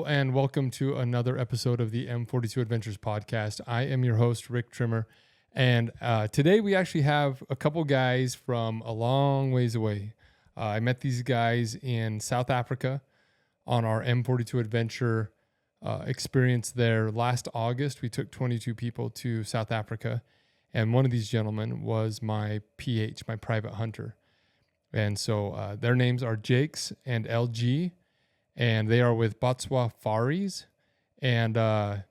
Hello and welcome to another episode of the M42 Adventures podcast. I am your host, Rick Trimmer, and today we actually have a couple guys from a long ways away. I met these guys in South Africa on our M42 Adventure experience there last August. We took 22 people to South Africa, and one of these gentlemen was my PH, my private hunter. And so their names are Jakes and LG. And they are with Botswafaris, and they're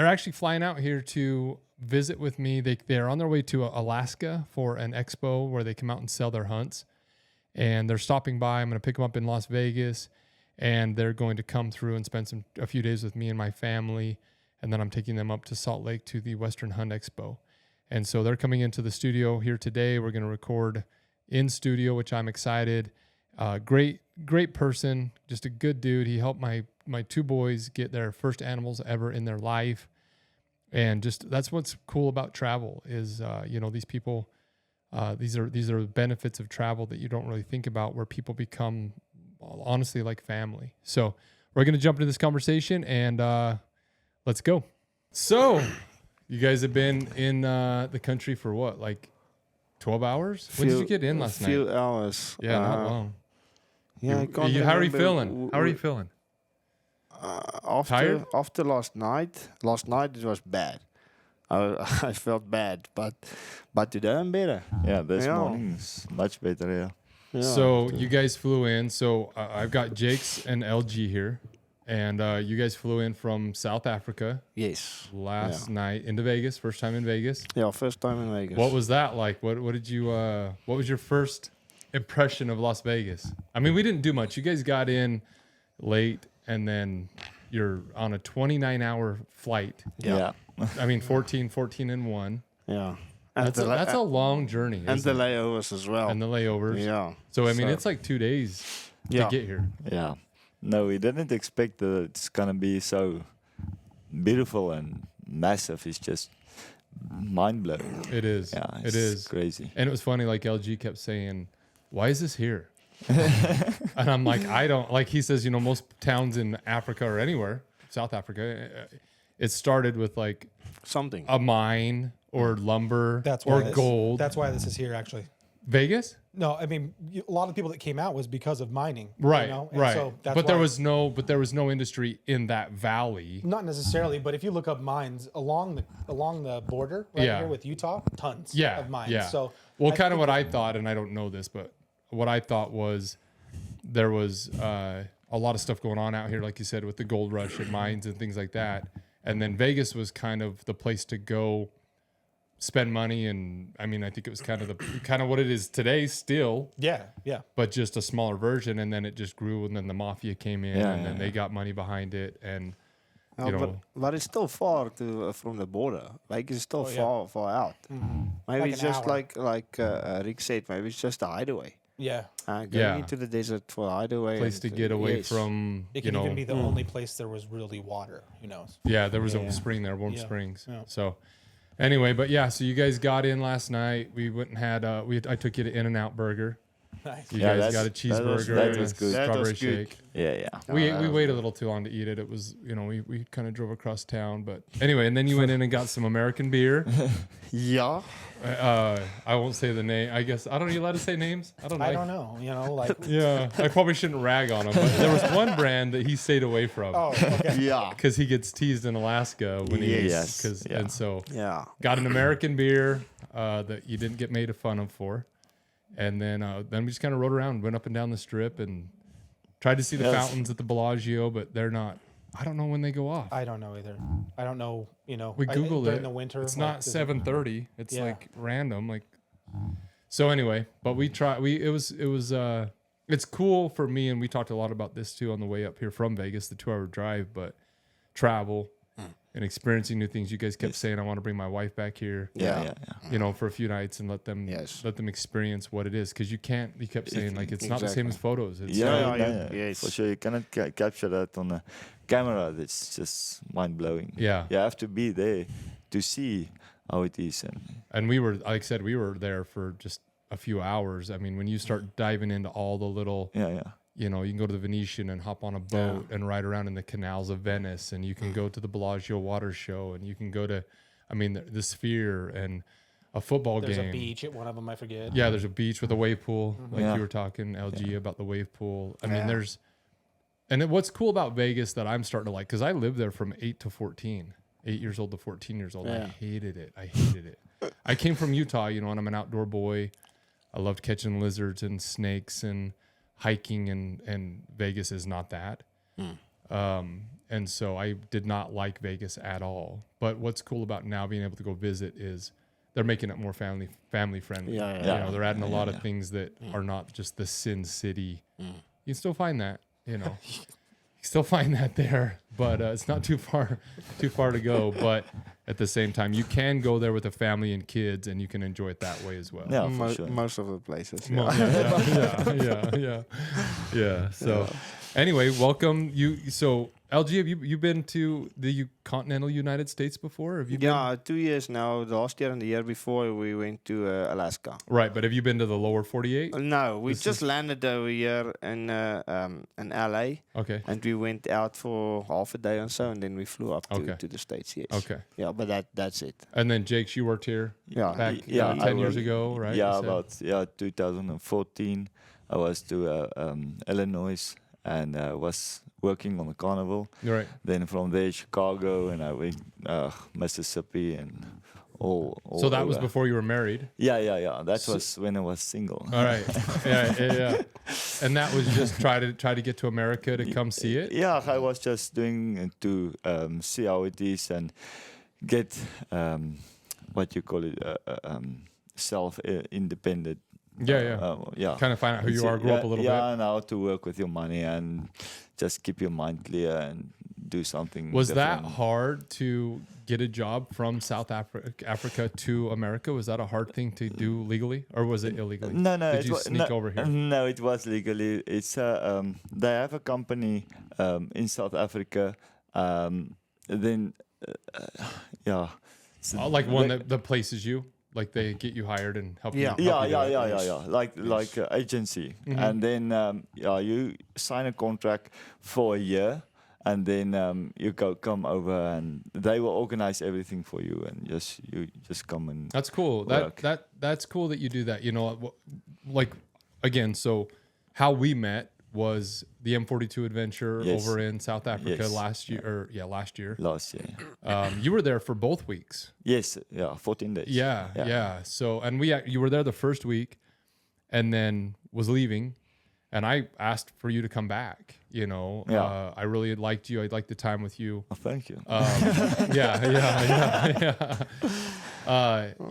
actually flying out here to visit with me. They're on their way to Alaska for an expo where they come out and sell their hunts, and they're stopping by. I'm going to pick them up in Las Vegas, and they're going to come through and spend a few days with me and my family, and then I'm taking them up to Salt Lake to the Western Hunt Expo. And so they're coming into the studio here today. We're going to record in studio, which I'm excited. Great person, just a good dude. He helped my two boys get their first animals ever in their life. And just, that's what's cool about travel is, these people, these are the benefits of travel that you don't really think about, where people become honestly like family. So we're going to jump into this conversation and, let's go. So you guys have been in, the country for what? Like 12 hours? When did you get in last night? Few hours. Yeah, not long. Yeah, I can't How are you remember. feeling? How are you feeling? Tired? After last night it was bad. I felt bad, but today I'm better. Yeah, this morning is much better. Yeah. So you guys flew in. So I've got Jakes and LG here, and you guys flew in from South Africa Yes. last night into Vegas. First time in Vegas. Yeah, first time in Vegas. What was that like? What did you? What was your first impression of Las Vegas? I mean, we didn't do much. You guys got in late, and then you're on a 29-hour flight. Yeah. I mean, 14 and 1. Yeah. That's a long journey. And the isn't it? layovers as well. And the layovers. Yeah. So, I mean, it's like 2 days to get here. Yeah. No, we didn't expect that it's going to be so beautiful and massive. It's just mind-blowing. It is. Yeah, it is. crazy. And it was funny, like LG kept saying, why is this here? And I'm like, I don't, like he says, most towns in Africa or anywhere, South Africa, it started with like something. a mine or lumber why or gold. That's why this is here, actually. Vegas? No, I mean, a lot of people that came out was because of mining. Right, And right. So that's but why, there was no industry in that valley. not necessarily, but if you look up mines along the border right Yeah. here with Utah, tons of mines. Yeah. So kind of what I thought, and I don't know this, but what I thought was there was a lot of stuff going on out here, like you said, with the gold rush and mines and things like that. And then Vegas was kind of the place to go spend money. And I mean, I think it was kind of what it is today still. yeah. But just a smaller version. And then it just grew, and then the mafia came in, and then they got money behind it. And But it's still far from the border. Like it's still far out. Mm-hmm. Maybe Like it's an just hour. like Rick said. Maybe it's just a hideaway. Yeah. Going into the desert for a hideaway. place to get away from, It could even be the only place there was really water. Who knows? Yeah, there was a spring there, Warm Yeah. Springs. Yeah. So anyway, but yeah, so you guys got in last night. We went and had I took you to In-N-Out Burger. Nice. You Yeah, guys that's- got a that was- cheeseburger that and was a good. That strawberry was good. shake. Yeah. We waited a little too long to eat it. It was, we kind of drove across town, but anyway, and then you went in and got some American beer. Yeah. I won't say the name. I guess, you allowed to say names? I don't know. I don't know. Like. Yeah, I probably shouldn't rag on him, but there was one brand that he stayed away from. Oh, okay. Yeah. Because he gets teased in Alaska when he Yes. Yeah. and so Yeah. got an American beer that you didn't get made fun of for, and then we just kind of rode around, went up and down the strip, and tried to see the Yes. fountains at the Bellagio, but they're not. I don't know when they go off. I don't know either. I don't know. We Googled during it. the winter. It's like, not does it- 7:30. It's Yeah. like random. Like so. Anyway, but we try. It was. It's cool for me, and we talked a lot about this too on the way up here from Vegas, the 2-hour drive. But travel and experiencing new things. You guys kept saying, "I want to bring my wife back here." Yeah. For a few nights and let them experience what it is, because you kept saying like it's not the same as photos. It's Yes. For sure. You cannot capture that on a camera. It's just mind-blowing. Yeah. You have to be there to see how it is. And we were, like I said, we were there for just a few hours. I mean, when you start diving into all the little you know, you can go to the Venetian and hop on a boat and ride around in the canals of Venice, and you can go to the Bellagio water show, and you can go to, I mean, the Sphere and a football There's game. a beach at one of them, I forget. Yeah, there's a beach with a wave pool, like Yeah. you were talking, LG, about the wave pool. I mean, there's, and what's cool about Vegas that I'm starting to like, because I lived there from 8 to 14, 8 years old to 14 years old. Yeah. I hated it. I came from Utah, you know, and I'm an outdoor boy. I loved catching lizards and snakes and hiking, and Vegas is not that. And so I did not like Vegas at all. But what's cool about now being able to go visit is they're making it more family friendly. Yeah, You know, they're adding a lot of things that are not just the Sin City. You can still find that, you know. You still find that there, but it's not too far to go. But at the same time, you can go there with a family and kids, and you can enjoy it that way as well. Yeah, for sure. Most of the places. Mo- yeah. So, anyway, welcome you. So, LG, have you been to the continental United States before? Have you been? Yeah, 2 years now. The last year and the year before, we went to Alaska. Right, but have you been to the lower 48? No, we just landed over here in LA, Okay. and we went out for half a day or so, and then we flew up Okay. to the States. Yes. Okay. Yeah, but that's it. And then, Jakes, you worked here Yeah. back Yeah, I 10 years worked- ago, right? Yeah, You said? 2014. I was to Illinois and was working on the carnival. You're right. Then from there, Chicago, and I went Mississippi and all. So that was over. before you were married. Yeah. That was when I was single. All right. Yeah. And that was just try to get to America to come see it. Yeah, I was just doing to see how it is and get what you call it, self-independent. Yeah. Kind of find out who you are, grow up a little bit. Yeah, and how to work with your money and just keep your mind clear and do something. Was that different. hard to get a job from South Africa to America? Was that a hard thing to do legally, or was it illegally? No, Did it you was sneak over here? No, it was legally. It's they have a company in South Africa. Then yeah, so Oh, like one that places you, like they get you hired and help you. Yeah. help you do it. Yeah. Like agency, and then you sign a contract for a year, and then you come over, and they will organize everything for you, and you just come and. That's cool. work. That's cool that you do that. You know, like again, so how we met was the M42 Adventure Yes. over in South Africa Yes. last year. Last year. Last year, You were there for both weeks. yes, 14 days. Yeah. So, and you were there the first week, and then was leaving, and I asked for you to come back. You know, Yeah. I really liked you. I liked the time with you. Oh, thank you.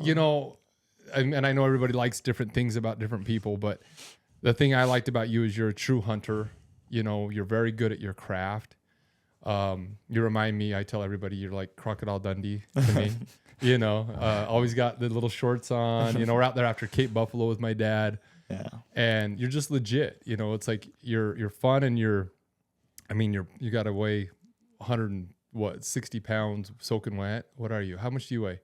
You know, and I know everybody likes different things about different people, but the thing I liked about you is you're a true hunter. You know, you're very good at your craft. You remind me, I tell everybody you're like Crocodile Dundee to me. You know, always got the little shorts on. You know, we're out there after Cape Buffalo with my dad. Yeah. And you're just legit. You know, it's like you're fun, and you got to weigh 60 pounds soaking wet. What are you? How much do you weigh?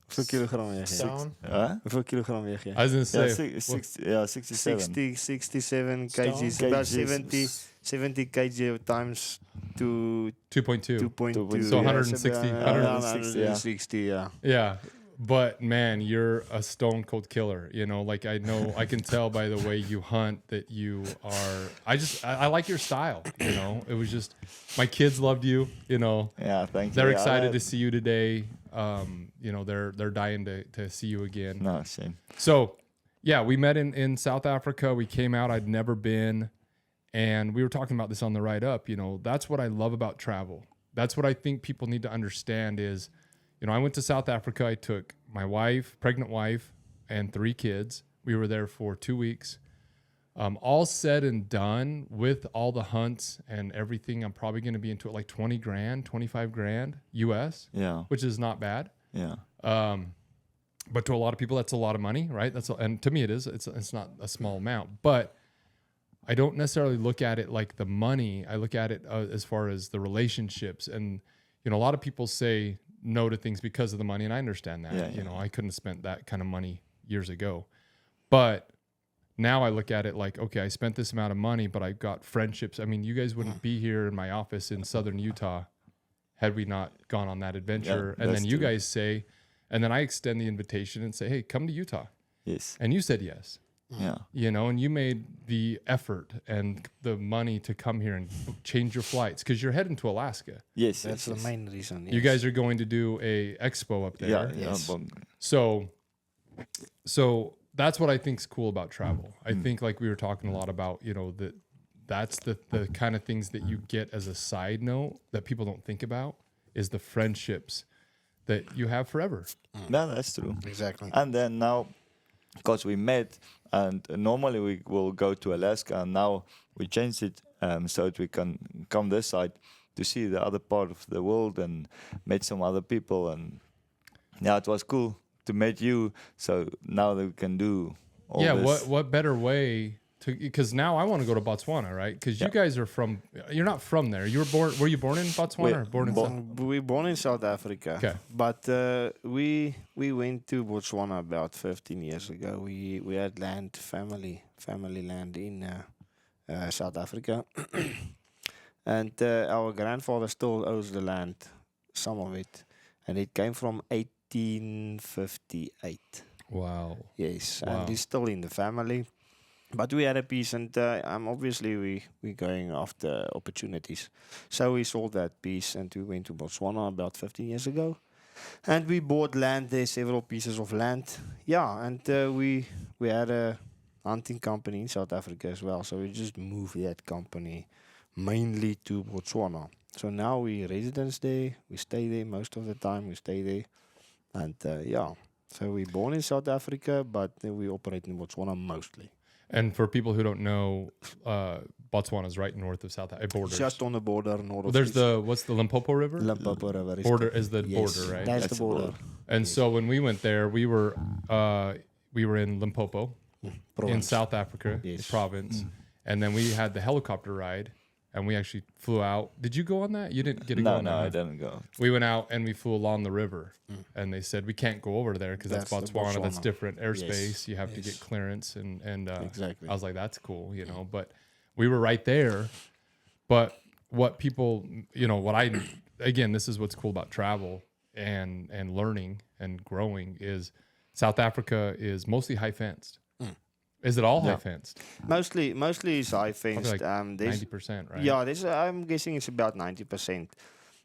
Hoeveel kilogram weeg je? Stone. Hoeveel kilogram weeg je? I was gonna say 67. 67 Stone. kgs. About Kgs. 70 kg times to 2.2. 2.2. So 160, 160, yeah. Yeah. But man, you're a stone cold killer. You know, like I can tell by the way you hunt that you are. I like your style. You know, it was just my kids loved you. You know, Yeah, thank you. they're Yeah, excited to see you today. You know, they're dying to see you again. No, same. So, yeah, we met in South Africa. We came out. I'd never been, and we were talking about this on the ride up. You know, that's what I love about travel. That's what I think people need to understand is, you know, I went to South Africa. I took my wife, pregnant wife, and 3 kids. We were there for 2 weeks. All said and done with all the hunts and everything, I'm probably going to be into it like 20 grand, 25 grand US, Yeah, which is not bad. yeah. But to a lot of people, that's a lot of money, right? And to me, it is. It's not a small amount, but I don't necessarily look at it like the money. I look at it as far as the relationships. And you know, a lot of people say no to things because of the money, and I understand that. Yeah, You yeah. know, I couldn't have spent that kind of money years ago, but now I look at it like, okay, I spent this amount of money, but I got friendships. I mean, you guys wouldn't be here in my office in southern Utah had we not gone on that adventure. And then you guys say, and then I extend the invitation and say, hey, come to Utah. Yes. And you said yes. Yeah. You know, and you made the effort and the money to come here and change your flights because you're heading to Alaska. Yes. That's yes, the main reason. You guys are going to do a expo up there. Yeah. Yes. So that's what I think is cool about travel. I think like we were talking a lot about, you know, that's the kind of things that you get as a side note that people don't think about is the friendships that you have forever. No, that's true. Exactly. And then now, because we met, and normally we will go to Alaska, and now we changed it so that we can come this side to see the other part of the world and meet some other people. And yeah, it was cool to meet you. So now that we can do all this. What better way to, because now I want to go to Botswana, right? Because you guys are you're not from there. Were you born in Botswana or born in We born in South Africa. Okay. But we went to Botswana about 15 years ago. We had family land in South Africa. And our grandfather still owes the land, some of it. And it came from 1858. Wow. Yes, Wow. and he's still in the family. But we had a piece, and obviously we're going after opportunities. So we sold that piece, and we went to Botswana about 15 years ago. And we bought land there, several pieces of land. Yeah, and we had a hunting company in South Africa as well. So we just moved that company mainly to Botswana. So now we residents there. We stay there most of the time. We stay there. And yeah, so we're born in South Africa, but we operate in Botswana mostly. And for people who don't know, Botswana's right north of South Africa. Borders. Just on the border, north of There's what's the Limpopo River? Limpopo River. Is the border, right? That's the border. And so when we went there, we were in Limpopo in Province. South Africa, Yes. province, and then we had the helicopter ride, and we actually flew out. Did you go on that? You didn't get to go on that. No, I right? didn't go. We went out and we flew along the river, and they said we can't go over there because that's That's the Botswana. That's Botswana. different airspace. Yes. You have to Yes. get clearance, and Exactly. I was like, that's cool, you know. But we were right there. But what people, you know, again, this is what's cool about travel and learning and growing is South Africa is mostly high fenced. Is it all high fenced? Mostly it's high fenced. Like There's 90%, right? Yeah, I'm guessing it's about 90%.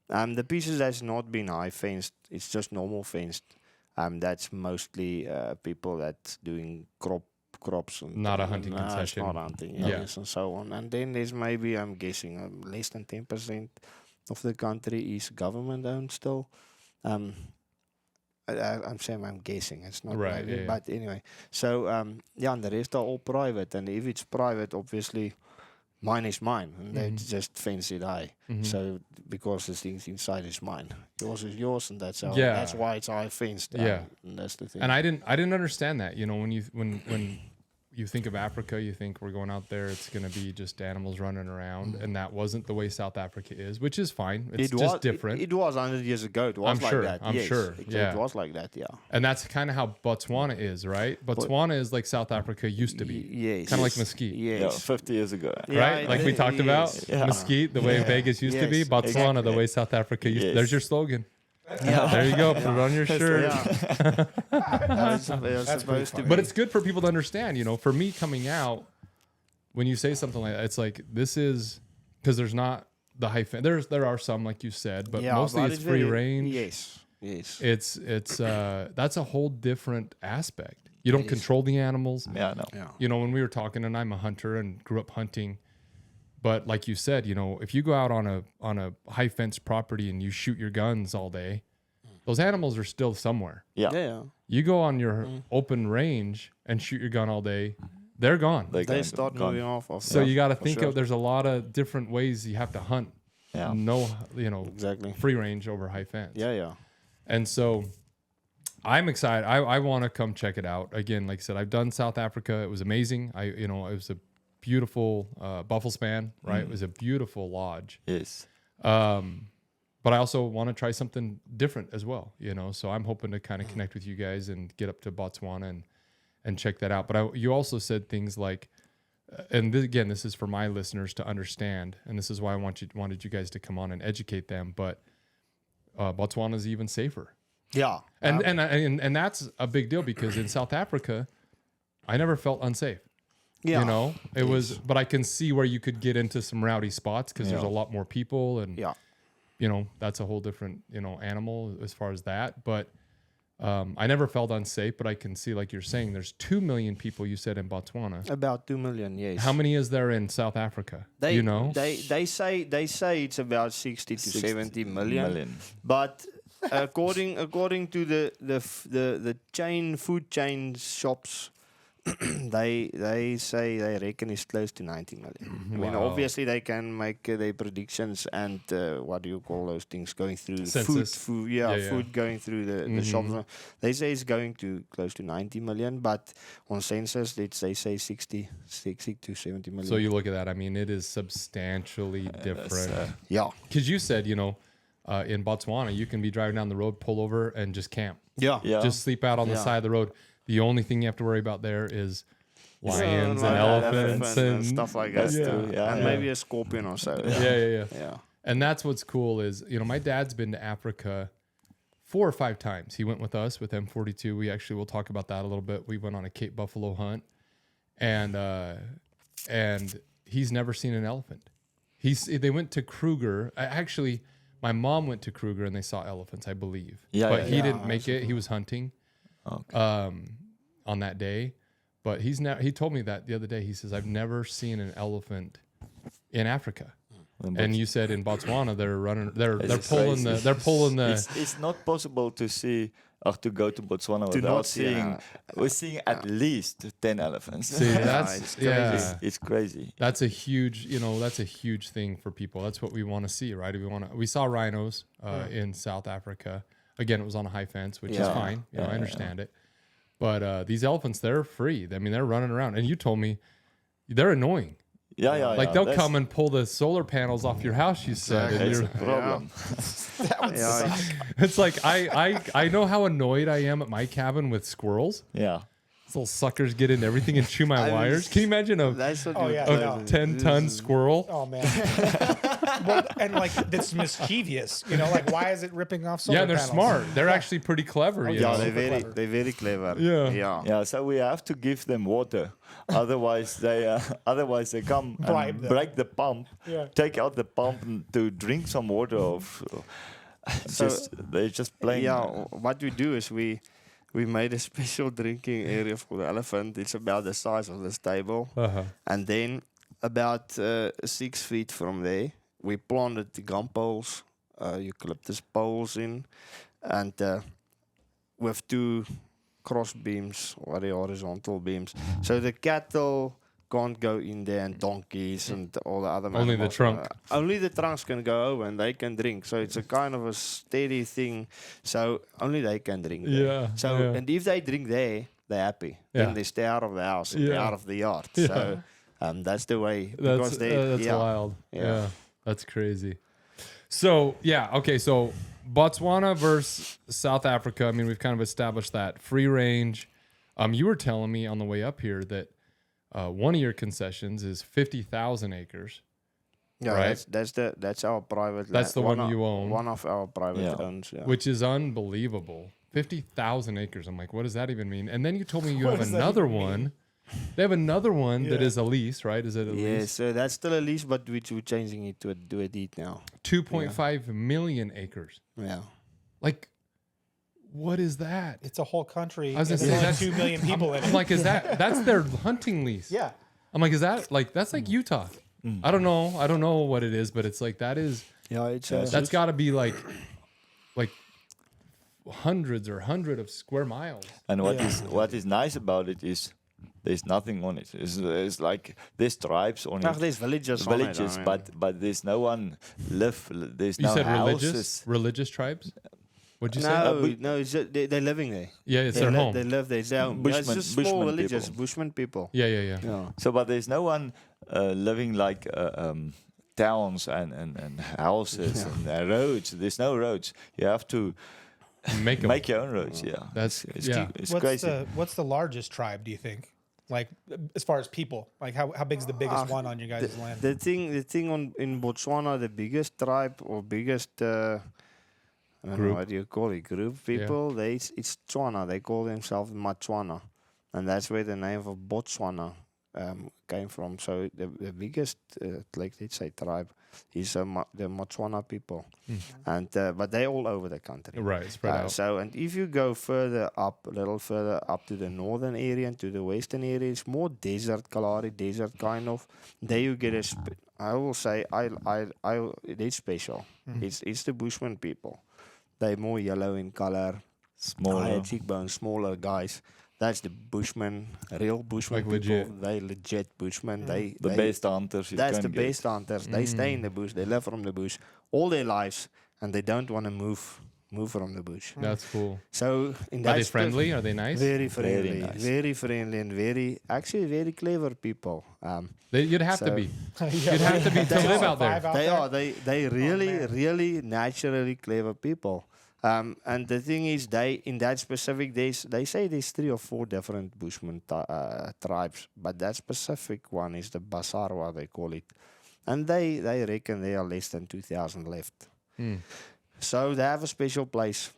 The pieces that's not been high fenced, it's just normal fenced. That's mostly people that's doing crops. And Not a hunting It's concession. not hunting, Yeah. yes, and so on. And then there's maybe, I'm guessing, less than 10% of the country is government owned still. I'm saying I'm guessing. It's not Right, maybe, yeah. but anyway. So yeah, and the rest are all private. And if it's private, obviously, mine is mine, and they just fence it high. So because the things inside is mine, yours is yours, and that's how. Yeah. That's why it's high fenced. Yeah. And that's the thing. And I didn't understand that. You know, when you think of Africa, you think we're going out there, it's going to be just animals running around, and that wasn't the way South Africa is, which is fine. It's just different. It was 100 years ago. It was I'm like sure, that. I'm yes. sure, yeah. It was like that. Yeah. And that's kind of how Botswana is, right? Botswana is like South Africa used to be. Yes. Kind of like Mesquite. Yes. Yeah, 50 years ago. Yeah, Right? Like we talked about Yeah. Mesquite, the way Vegas used to be. Yes, Botswana, the exactly. way South Africa used to. Yes. There's your slogan. Yeah. There you go. Put it on your shirt. Yeah. It's supposed to be. But it's good for people to understand, you know, for me coming out, when you say something like that, it's like, this is, because there's not the high fence. There are some, like you said, but mostly but it's free very- range. Yes. Yes. It's that's a whole different aspect. You don't control the animals. Yeah, no. Yeah. You know, when we were talking, and I'm a hunter and grew up hunting, but like you said, you know, if you go out on a high fence property and you shoot your guns all day, those animals are still somewhere. Yeah. Yeah. You go on your open range and shoot your gun all day, they're gone. They start moving off. So you got to think sure. of, there's a lot of different ways you have to hunt. Yeah. No, you know, Exactly. free range over high fence. Yeah. Yeah. And so I'm excited. I want to come check it out. Again, like I said, I've done South Africa. It was amazing. It was a beautiful buffalo span, right? It was a beautiful lodge. Yes. But I also want to try something different as well, you know. So I'm hoping to kind of connect with you guys and get up to Botswana and and check that out. But you also said things like, and again, this is for my listeners to understand, and this is why I wanted you guys to come on and educate them. But Botswana is even safer, Yeah. and that's a big deal because in South Africa, I never felt unsafe. Yeah. You know, it was, but I can see where you could get into some rowdy spots because there's a lot more people, and Yeah. you know, that's a whole different, you know, animal as far as that. But I never felt unsafe, but I can see, like you're saying, there's 2 million people, you said, in Botswana. About 2 million, yes. How many is there in South Africa? They, you know? they say it's about 60 to 70 million. But according to the food chain shops, they say they reckon it's close to 90 million. I mean, Wow. obviously they can make their predictions and what do you call those things going through Census. food going through the shops. They say it's going to close to 90 million, but on census they say 60 to 70 million. So you look at that. I mean, it is substantially different. yeah. Because you said, you know, in Botswana, you can be driving down the road, pull over, and just camp. Yeah. Yeah. Just sleep out on the Yeah. side of the road. The only thing you have to worry about there is lions and Like elephants and stuff like that. Yeah. And maybe a scorpion or so. Yeah. Yeah. And that's what's cool is, you know, my dad's been to Africa 4 or 5 times. He went with us with M42. We'll talk about that a little bit. We went on a Cape Buffalo hunt, and he's never seen an elephant. They went to Kruger. Actually, my mom went to Kruger and they saw elephants, I believe. But he didn't make it. He was hunting on that day. But he told me that the other day. He says, I've never seen an elephant in Africa. And you said in Botswana they're pulling the It's not possible to see or to go to Botswana To without not see, seeing. We're seeing at least 10 elephants. See, it's crazy. It's crazy. That's a huge thing for people. That's what we want to see, right? We saw rhinos in South Africa. Again, it was on a high fence, which is fine. You know, I understand it. But these elephants, they're free. I mean, they're running around. And you told me they're annoying. Yeah. They'll come and pull the solar panels off your house, you said. And It's a you're, problem. it's like I know how annoyed I am at my cabin with squirrels. Yeah. These little suckers get into everything and chew my wires. Can you imagine That's what Oh, you- yeah, a no. 10-ton squirrel? Oh man. Well, and like that's mischievous, you know. Like, why is it ripping off solar Yeah, and they're panels? smart. They're actually pretty clever. You Yeah, know? they're very clever. Yeah. Yeah. Yeah, so we have to give them water, otherwise they come Bribe and them. break the pump, Yeah. take out the pump to drink some water. They're just playing. Yeah, what we do is we made a special drinking area for the elephant. It's about the size of this table. Uh-huh. And then about 6 feet from there, we planted the gum poles, eucalyptus poles in, and with 2 cross beams or the horizontal beams. So the cattle can't go in there, and donkeys and all the other Only the animals. trunk. Only the trunks can go over and they can drink. So it's a kind of a steady thing. So only they can drink there. Yeah. So yeah. and if they drink there, they're happy. Yeah. Then they stay out of the house and Yeah. out of the yard. Yeah. So that's the way. Because That's yeah. wild. Yeah. Yeah. That's crazy. So, yeah. Okay. So, Botswana versus South Africa. I mean, we've kind of established that. Free range. You were telling me on the way up here that one of your concessions is 50,000 acres. Yeah, Right. that's our private. That's the one of- you own. One of our private Yeah. owns. Yeah. Which is unbelievable. 50,000 acres. I'm like, what does that even mean? And then you told me you What have does that another even mean? one. They have another one that Yeah. is a lease, right? Is it a Yes, lease? so that's still a lease, but we're changing it to a deed now. 2.5 million acres. Yeah. Like, what is that? It's a whole country. I was and gonna there's say, only that's- 2 million people in I'm it. like, that's their hunting lease? Yeah. I'm like, that's like Utah? I don't know. I don't know what it is, but it's like Yeah, it's that's got to be like hundreds of square miles. And what is nice about it is there's nothing on it. It's like there's tribes on it. there's villages on it, Villages, I mean. but there's no one live. There's You no said houses. religious tribes? What'd you say? No, it's just, they're living there. Yeah, it's They their li- home. They live there. It's their home. Yeah, it's Bushman- just small Bushman villages, people. Bushman people. Yeah. Yeah. So, but there's no one living like towns and houses and roads. There's no roads. You have to Make 'em. Make your own roads. Yeah, That's it's yeah. it's crazy. What's the largest tribe, do you think? Like as far as people, like how big's the biggest one on your guys' land? The thing in Botswana, the biggest tribe or biggest I don't know, Group. what do you call it, group people? It's Tswana. They call themselves Matswana, and that's where the name of Botswana came from. So the biggest, like let's say, tribe is the Matswana people, and but they're all over the country. Right, spread out. So, and if you go further up, a little further up to the northern area and to the western area, it's more desert, Kalahari desert kind of. There you get I will say, it's special. It's the Bushmen people. They're more yellow in color, Smaller. higher cheekbones, smaller guys. That's the Bushmen, real Bushmen Like people. legit. They legit Bushmen. They The best hunters you that's can the get. best hunters. They stay in the bush. They live from the bush all their lives, and they don't want to move from the bush. That's cool. So in Are that they friendly? Are they nice? Very friendly, Very nice. very friendly, and very clever people. You'd have to So- be. Yeah, You'd have to be to live out there. Survive They there? are. They really, man. really naturally clever people. And the thing is, in that specific days, they say there's 3 or 4 different Bushman tribes, but that specific one is the Basarwa, they call it. And they reckon there are less than 2,000 left. So they have a special place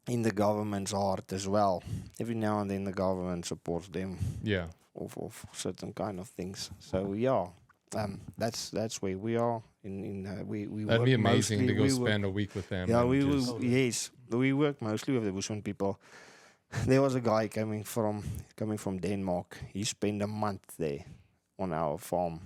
in the government's heart as well. Every now and then the government supports them Yeah. of certain kind of things. So yeah, that's where we are. We That'd work be amazing to mostly- go we work- spend a week with them. Yeah, and we just- yes, we work mostly with the Bushman people. There was a guy coming from Denmark. He spent a month there on our farm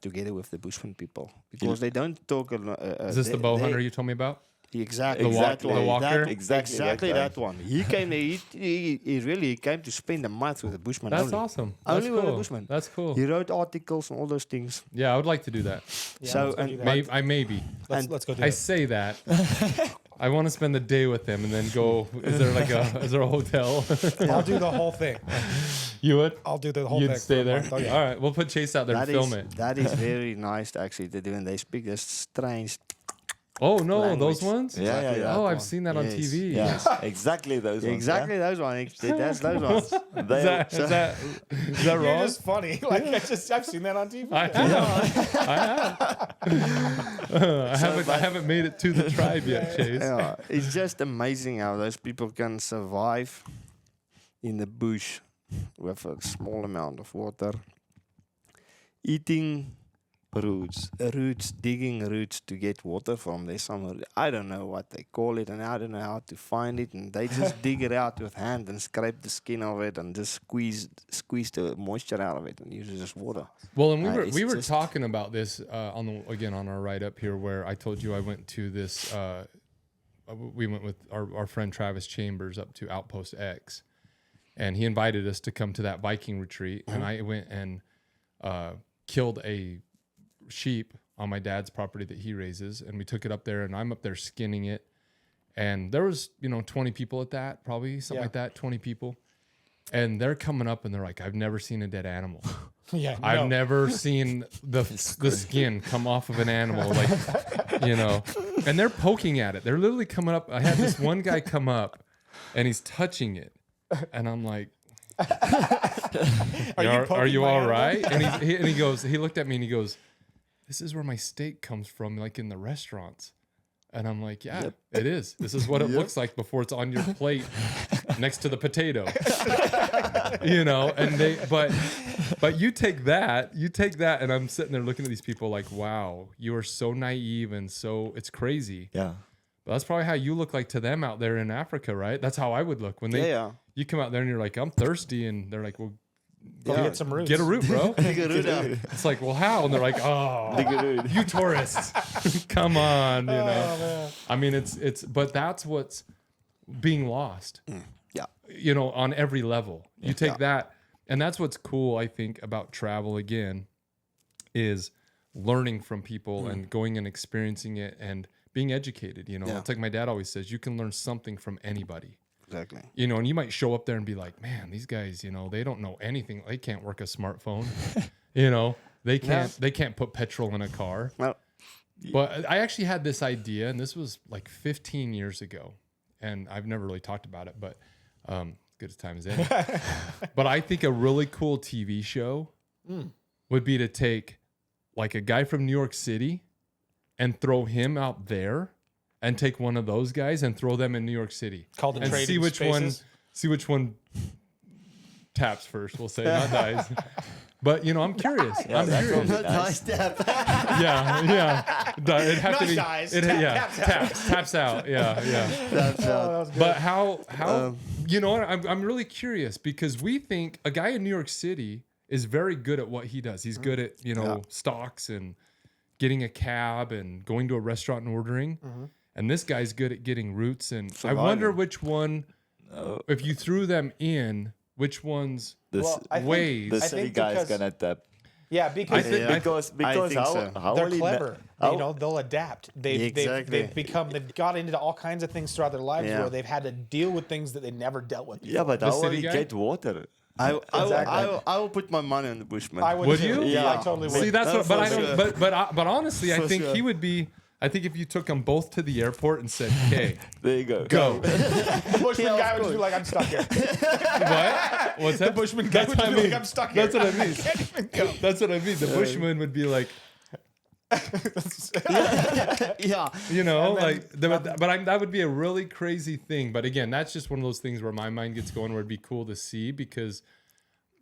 together with the Bushman people because they don't talk. Is this the bow hunter you told me about? Exactly, Exactly. that The one. walker? Exactly that one. He came there. He really came to spend a month with the Bushmen. That's only. awesome. Only That's with the cool. Bushmen. That's cool. He wrote articles and all those things. Yeah, I would like to do that. Yeah, So, let's go and do that. I maybe. Let's go do I it. say that. I want to spend the day with them and then go. Is there a hotel? I'll do the whole thing. You would? I'll do the whole thing. You'd stay for a there? month. Oh, yeah. All right, we'll put Chase out there and film it. That is very nice actually to do, and they speak this strange. Oh no, language. those ones? Yeah, yeah, yeah. Oh, that I've one. seen that on Yes. TV. Yeah, exactly those ones. Exactly those ones. That's those ones. Yeah. Is They- that, is that, is that You're wrong? just funny. Like I've seen that on TV. I have. I haven't made it to the tribe yet, Chase. Yeah, it's just amazing how those people can survive in the bush with a small amount of water, eating roots, digging roots to get water from there somewhere. I don't know what they call it, and I don't know how to find it. And they just dig it out with hand and scrape the skin of it and just squeeze the moisture out of it and use it as water. Well, and It's we were just- talking about this on our ride up here, where I told you I went to this. We went with our friend Travis Chambers up to Outpost X, and he invited us to come to that Viking retreat, and I went and killed a sheep on my dad's property that he raises, and we took it up there, and I'm up there skinning it, and there was 20 people at that, probably something like that, 20 people, and they're coming up and they're like, I've never seen a dead animal. Yeah, I've no. never seen the skin come off of an animal, like, and they're poking at it. They're literally coming up. I had this one guy come up and he's touching it, and I'm like, are poking you my all animal? right? And he looked at me and he goes, this is where my steak comes from, like in the restaurants. And I'm like, yeah, it is. This is what it looks like before it's on your plate next to the potato. But you take that, and I'm sitting there looking at these people like, wow, you are so naive and so it's crazy. Yeah. But that's probably how you look like to them out there in Africa, right? That's how I would look when you come out there and you're like, I'm thirsty, and they're like, well, Go get some roots. get a root, bro. Dig a root out. It's like, well, how? And they're like, oh, you tourists, come on, man. I mean, but that's what's being lost. Yeah. On every level. You take that, and that's what's cool, I think, about travel again, is learning from people and going and experiencing it and being educated. It's like my dad always says, you can learn something from anybody. Exactly. And you might show up there and be like, man, these guys, they don't know anything. They can't work a smartphone. They can't put petrol in a car. Well, But I actually had this idea, and this was like 15 years ago. and I've never really talked about it, but good as time as any. But I think a really cool TV show would be to take like a guy from New York City and throw him out there, and take one of those guys and throw them in New York City, Called the and Trading see which Spaces. one taps first. We'll say not dies. But I'm curious. I'm curious. Nice step. Yeah. It'd have to Not be. dies, Taps out. Yeah. That's, Oh, that was good. But how you know what? I'm really curious because we think a guy in New York City is very good at what he does. He's good at stocks and getting a cab and going to a restaurant and ordering. And this guy's good at getting routes. And I wonder which one, if you threw them in, which one's This, I think- ways. the I city think guy's because- gonna tap. Yeah, because Because think how so. how they're will he clever. how- They'll adapt. They've got into all kinds of things throughout their lives Yeah. where they've had to deal with things that they never dealt with before. Yeah, but The how will city he guy? get water? I will put my money on the Bushman. I would Would too. you? Yeah, I Yeah. totally would. See, that's what. But I for don't. sure. But honestly, I For think sure. he would be. I think if you took them both to the airport and said, "Okay, There you go. go," The Bushman guy would just be like, I'm stuck here. what? What's that? The Bushman guy would That's what just I be like, mean. I'm stuck here. That's what I mean. Can't even go. That's what I mean. The Bushman would be like, Yeah. that would be a really crazy thing. But again, that's just one of those things where my mind gets going, where it'd be cool to see because,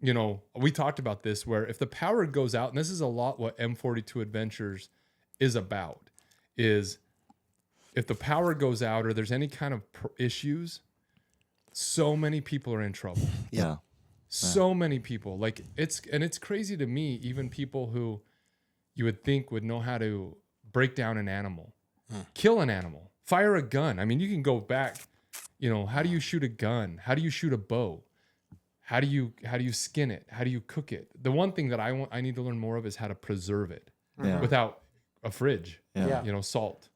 we talked about this, where if the power goes out, and this is a lot what M42 Adventures is about, is if the power goes out or there's any kind of issues, so many people are in trouble. Yeah. So many people. Like it's crazy to me, even people who you would think would know how to break down an animal, kill an animal, fire a gun. I mean, you can go back, how do you shoot a gun? How do you shoot a bow? How do you skin it? How do you cook it? The one thing that I need to learn more of is how to preserve it Yeah. without a fridge, Yeah. Salt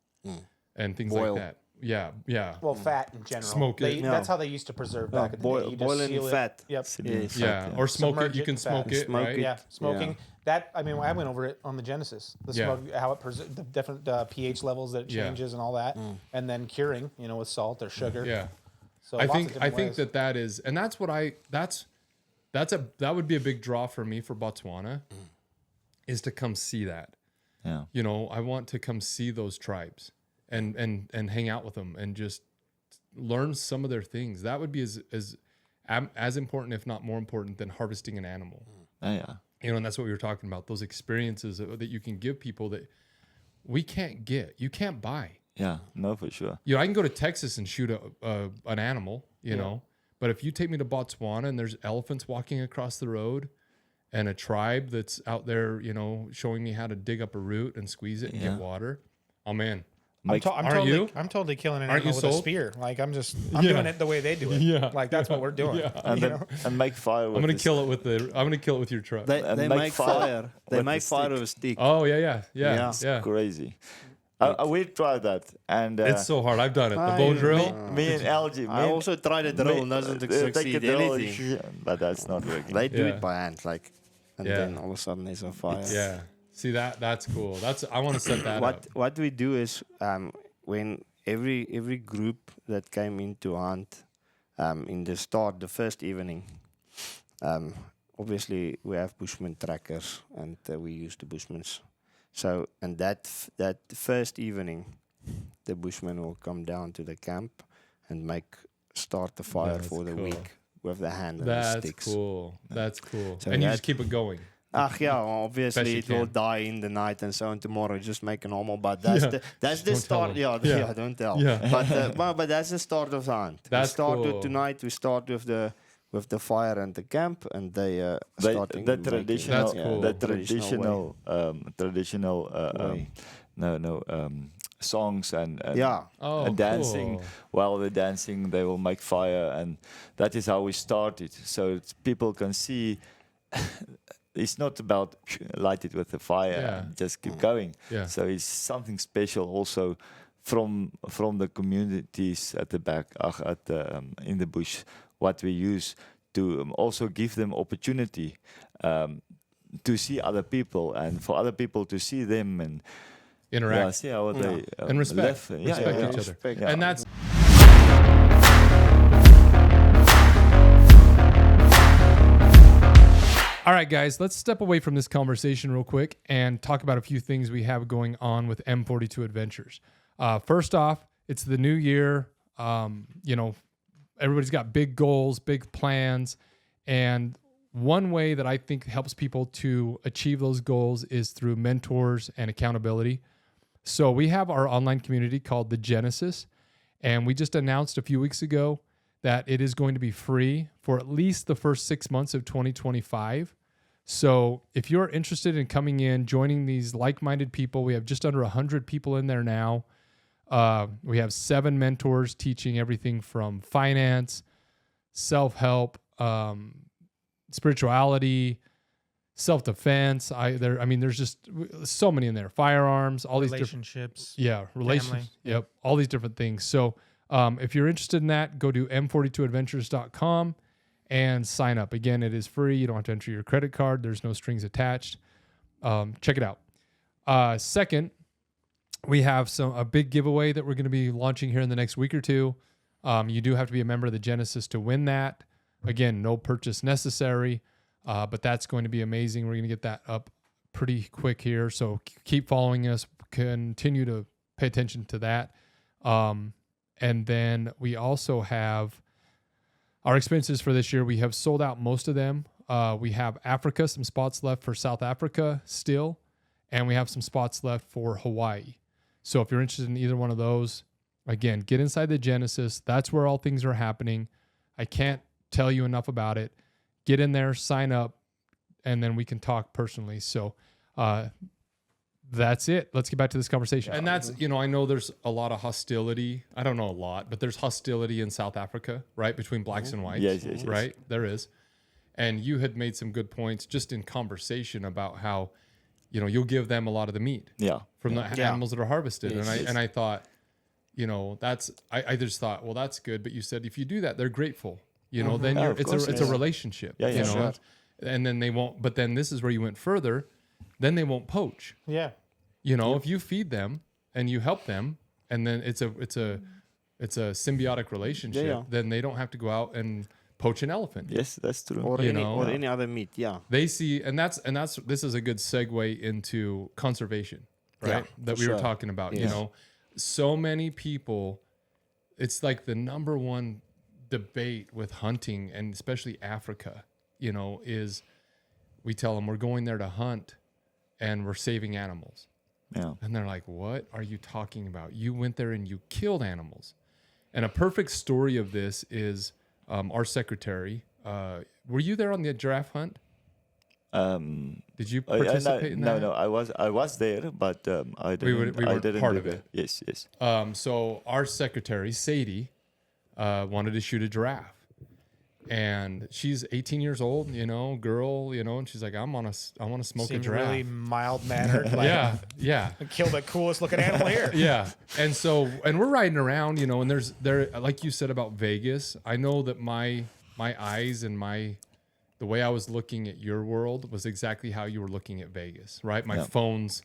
and things Boil. like that. Yeah. Well, fat in general. Smoke it. Yeah. That's how they used to preserve back in the day. You just boil seal in it. fat. Yep. Yes. Yeah, or smoke Submerge it. You it can in fat. smoke it, Smoke right? it. Yeah, smoking. That I went over it on the Genesis. The Yeah. smoke, how it the different pH levels that it Yeah. changes and all that, and then curing, with salt or sugar. Yeah. So I lots of think different ways. that is, and that's what that would be a big draw for me for Botswana, is to come see that. Yeah. I want to come see those tribes and hang out with them and just learn some of their things. That would be as important, if not more important, than harvesting an animal. Yeah. And that's what we were talking about. Those experiences that you can give people that we can't get, you can't buy. Yeah. No, for sure. I can go to Texas and shoot an animal, know, but if you take me to Botswana and there's elephants walking across the road and a tribe that's out there, showing me how to dig up a root and squeeze it and Yeah. get water, I'm in. Make- Aren't you? I'm totally killing an Aren't you animal with a sold? spear. Like I'm Yeah. doing it the way they do it. Yeah. Like that's what we're doing. Yeah. and, You then, know? and make fire with I'm gonna this- kill it with your truck. They And make fire. They with make the fire stick. with a stick. Oh yeah. It's crazy. We tried that, and It's so hard. I've done it. The I- bow drill. me and LG. I also tried a drill, doesn't take succeed a drill, anything. but that's not working. They do Yeah. it by hand, and Yeah. then all of a sudden there's a fire. Yeah. See that's cool. I want to set that up. What we do is when every group that came into hunt in the start, the first evening, obviously we have Bushman trackers and we use the Bushmans. So and that first evening, the Bushmen will come down to the camp and start the fire That's for the cool. week with the hand and the That's sticks. cool. That's cool. So And you that- just keep it going. Yeah, obviously Best you it will can. die in the night and so on tomorrow. Just make a normal, but that's Yeah. the Don't tell start. them. Yeah, Yeah. don't tell. Yeah. But that's the start of the hunt. That's we start cool. with tonight. We start with the fire and the camp, and they starting the making- traditional, That's cool. the Traditional traditional way. songs and Yeah. Oh, and dancing. cool. While they're dancing, they will make fire, and that is how we started. So people can see. It's not about light it with the fire Yeah. and just keep going. Yeah. So it's something special also from the communities at the back, in the bush. What we use to also give them opportunity to see other people and for other people to see them and Interact. see how they And respect. live. Respect each other. Respect. And that's All right, guys, let's step away from this conversation real quick and talk about a few things we have going on with M42 Adventures. First off, it's the new year. Everybody's got big goals, big plans. And one way that I think helps people to achieve those goals is through mentors and accountability. So we have our online community called The Genesis. And we just announced a few weeks ago that it is going to be free for at least the first 6 months of 2025. So if you're interested in coming in, joining these like-minded people, we have just under 100 people in there now. We have 7 mentors teaching everything from finance, self-help, spirituality, self-defense. There's just so many in there. Firearms, all these relationships. Relationships. Yep, all these different things. So if you're interested in that, go to m42adventures.com and sign up. Again, it is free. You don't have to enter your credit card. There's no strings attached. Check it out. Second, we have a big giveaway that we're going to be launching here in the next week or two. You do have to be a member of the Genesis to win that. Again, no purchase necessary, but that's going to be amazing. We're going to get that up pretty quick here. So keep following us. Continue to pay attention to that. And then we also have our expenses for this year. We have sold out most of them. We have Africa, some spots left for South Africa still, and we have some spots left for Hawaii. So if you're interested in either one of those, again, get inside the Genesis. That's where all things are happening. I can't tell you enough about it. Get in there, sign up, and then we can talk personally. So that's it. Let's get back to this conversation. And that's, I know there's a lot of hostility. I don't know a lot, but there's hostility in South Africa, right? Between blacks and whites. Yes. Right? There is. And you had made some good points just in conversation about how, you'll give them a lot of the meat from the animals that are harvested. Yes. And I thought, I just thought, well, that's good. But you said, if you do that, they're grateful, then it's a relationship, Sure. And then they won't, but then this is where you went further. Then they won't poach. Yeah. If you feed them and you help them, and then it's a symbiotic relationship, then they don't have to go out and poach an elephant. Yes, that's true. Or any other meat. Yeah. They see, and that's this is a good segue into conservation, right? That we were talking about. Yes. So many people, it's like the number one debate with hunting, and especially Africa, is we tell them we're going there to hunt and we're saving animals. Yeah. And they're like, what are you talking about? You went there and you killed animals. And a perfect story of this is our secretary. Were you there on the giraffe hunt? Did you participate in that? No, I was there, but I didn't. We were didn't part do of it. Yes. So our secretary, Sadie, wanted to shoot a giraffe. And she's 18 years old, girl, and she's like, I want to smoke a giraffe. Really mild mannered. Yeah. Kill the coolest looking animal here. Yeah. And we're riding around, and there, like you said about Vegas, I know that my eyes and the way I was looking at your world was exactly how you were looking at Vegas, right? My phone's,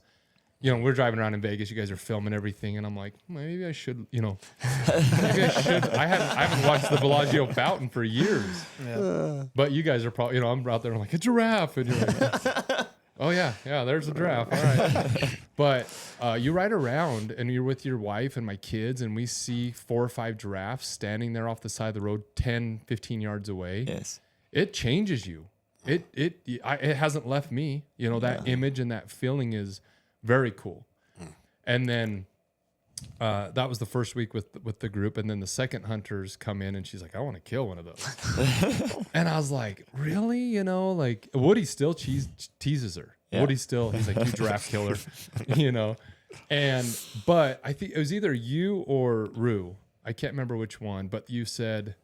we're driving around in Vegas. You guys are filming everything, and I'm like, maybe I should, maybe I should. I haven't watched the Bellagio fountain for years. Yeah. But you guys are probably, I'm out there, I'm like, a giraffe, and you're like, oh yeah, there's a giraffe. All right. But you ride around, and you're with your wife and my kids, and we see 4 or 5 giraffes standing there off the side of the road, 10, 15 yards away. Yes. It changes you. It hasn't left me. That image and that feeling is very cool. And then that was the first week with the group. And then the second hunters come in and she's like, I want to kill one of those. And I was like, really? Like Woody still teases her. Yeah. He's like, you giraffe killer, but I think it was either you or Rue. I can't remember which one, but you said,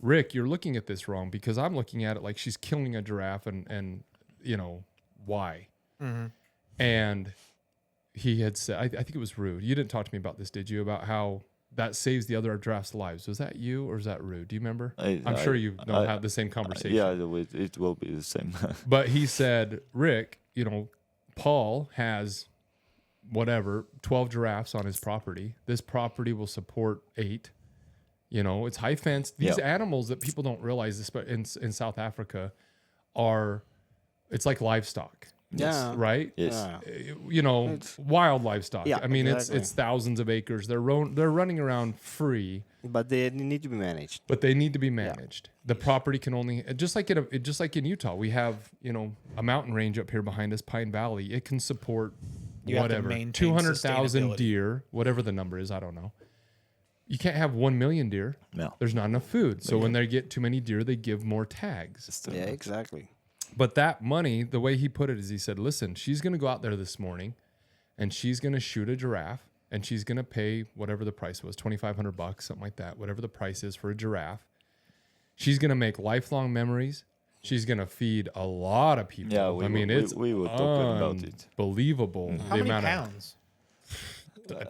Rick, you're looking at this wrong because I'm looking at it like she's killing a giraffe and why? Mm-hmm. And he had said, I think it was Rude. You didn't talk to me about this, did you? About how that saves the other giraffes' lives. Was that you or is that Rude? Do you remember? I'm sure you don't have the same conversation. Yeah, it will be the same. But he said, Rick, Paul has 12 giraffes on his property. This property will support 8. You know, it's high fence. These Yeah. animals that people don't realize in South Africa it's like livestock, Yeah. right? Yes. Yeah. You know, wild livestock. Yeah, I mean, exactly. it's thousands of acres. They're running around free, But they need to be managed. but they need to be managed. The property can only just like in Utah, we have, you know, a mountain range up here behind us, Pine Valley. It can support You have to whatever maintain 200,000 sustainability. deer, whatever the number is. I don't know. You can't have 1 million deer. No. There's not enough food. So when they get too many deer, they give more tags. It's too Yeah, much. exactly. But that money, the way he put it is he said, listen, she's going to go out there this morning and she's going to shoot a giraffe and she's going to pay whatever the price was, $2,500, something like that, whatever the price is for a giraffe. She's going to make lifelong memories. She's going to feed a lot of people. Yeah, we were talking about it. Unbelievable. How many pounds?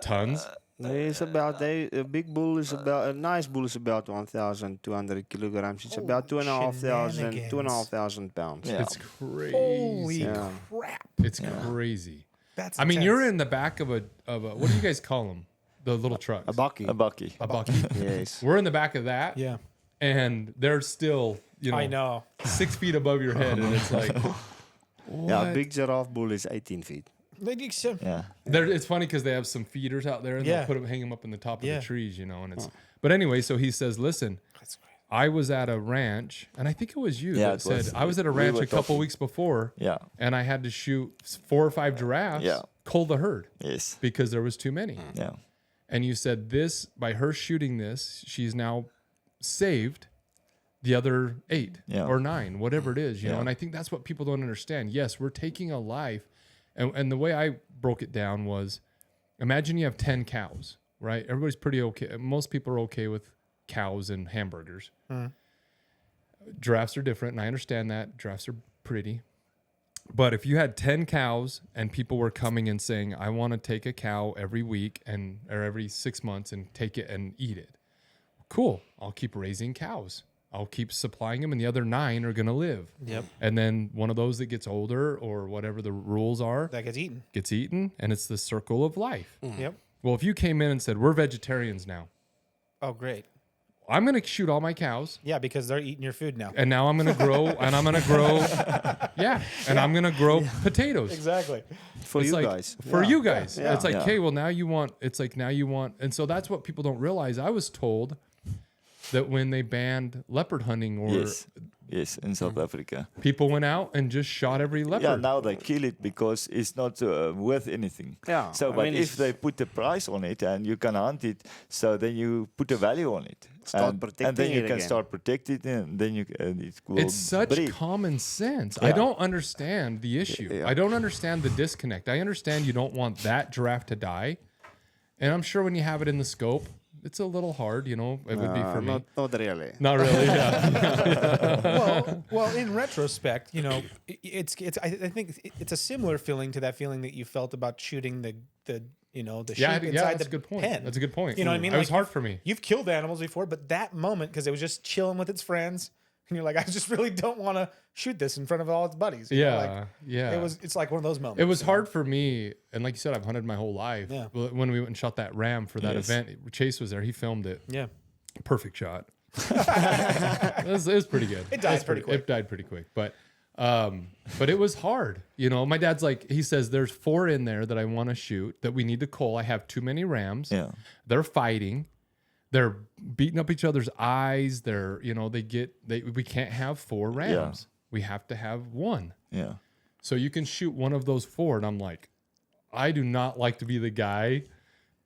Tons. It's about a big bull is about a nice bull is about 1,200 kilograms. It's about 2,500 pounds. Yeah. It's crazy. Holy Yeah. crap! It's crazy. That's. I mean, you're intense. in the back of a what do you guys call them? The little trucks. A bucky. A bucky. A bucky. Yes. We're in the back of that. Yeah, And they're still, you know, I know. 6 feet above your head. And it's like, Yeah, a big giraffe bull is 18 feet. Yeah. it's funny because they have some feeders out there and Yeah. they'll hang them up in the top of Yeah. the trees, you know. And it's, but anyway, so he says, listen, That's great. I was at a ranch, and I think it was you Yeah, that it said, was. I was at a We ranch were a couple talking. weeks before, Yeah. and I had to shoot 4 or 5 giraffes, Yeah. cull the herd Yes. because there was too many. Yeah. And you said this, by her shooting this, she's now saved the other 8 Yeah. or 9, whatever it is, you know. Yeah. And I think that's what people don't understand. Yes, we're taking a life. And the way I broke it down was, imagine you have 10 cows, right? Everybody's pretty okay. Most people are okay with cows and hamburgers. Giraffes are different, and I understand that. Giraffes are pretty. But if you had 10 cows and people were coming and saying, I want to take a cow every week or every 6 months and take it and eat it. Cool. I'll keep raising cows. I'll keep supplying them, and the other 9 are going to live. Yep. And then one of those that gets older or whatever the rules are That gets eaten. gets eaten, and it's the circle of life. Yep. Well, if you came in and said, we're vegetarians now, Oh, great. I'm going to shoot all my cows, Yeah, because they're eating your food now. and now I'm going to grow, and I'm going to grow, I'm going to grow potatoes. Exactly. For It's you like, guys. For Yeah. you guys. Yeah. It's like, Yeah. okay, well, now you want, and so that's what people don't realize. I was told that when they banned leopard hunting or Yes. Yes. In South Africa. people went out and just shot every leopard. Yeah. Now they kill it because it's not worth anything. Yeah, So, I but mean, if it's- they put a price on it and you can hunt it, so then you put a value on it. Start and protecting then you it can again. start protecting it, and then it will It's such breed. common sense. I Yeah. don't understand the issue. Yeah. I don't understand the disconnect. I understand you don't want that giraffe to die. And I'm sure when you have it in the scope, it's a little hard, you know, it would be for me. Not really. Not really, yeah. well, in retrospect, you know, I think it's a similar feeling to that feeling that you felt about shooting the sheep Yeah, inside that's the a good point. pen. That's a good point. You know what I mean? It was Like, hard for me. You've killed animals before, but that moment, because it was just chilling with its friends, and you're like, I just really don't want to shoot this in front of all its buddies. You know, like, Yeah. It's like one of those moments. It was you know? hard for me, and like you said, I've hunted my whole life. Yeah. Well, when we went and shot that ram for that Yes. event, Chase was there. He filmed it. Yeah. Perfect shot. it was pretty good. It died was pretty quick. It died pretty quick, but it was hard. You know, my dad's like, he says, there's 4 in there that I want to shoot that we need to cull. I have too many rams. Yeah. They're fighting. They're beating up each other's eyes. They're, you know, we can't have 4 rams. We have to have 1. Yeah. So you can shoot one of those 4. And I'm like, I do not like to be the guy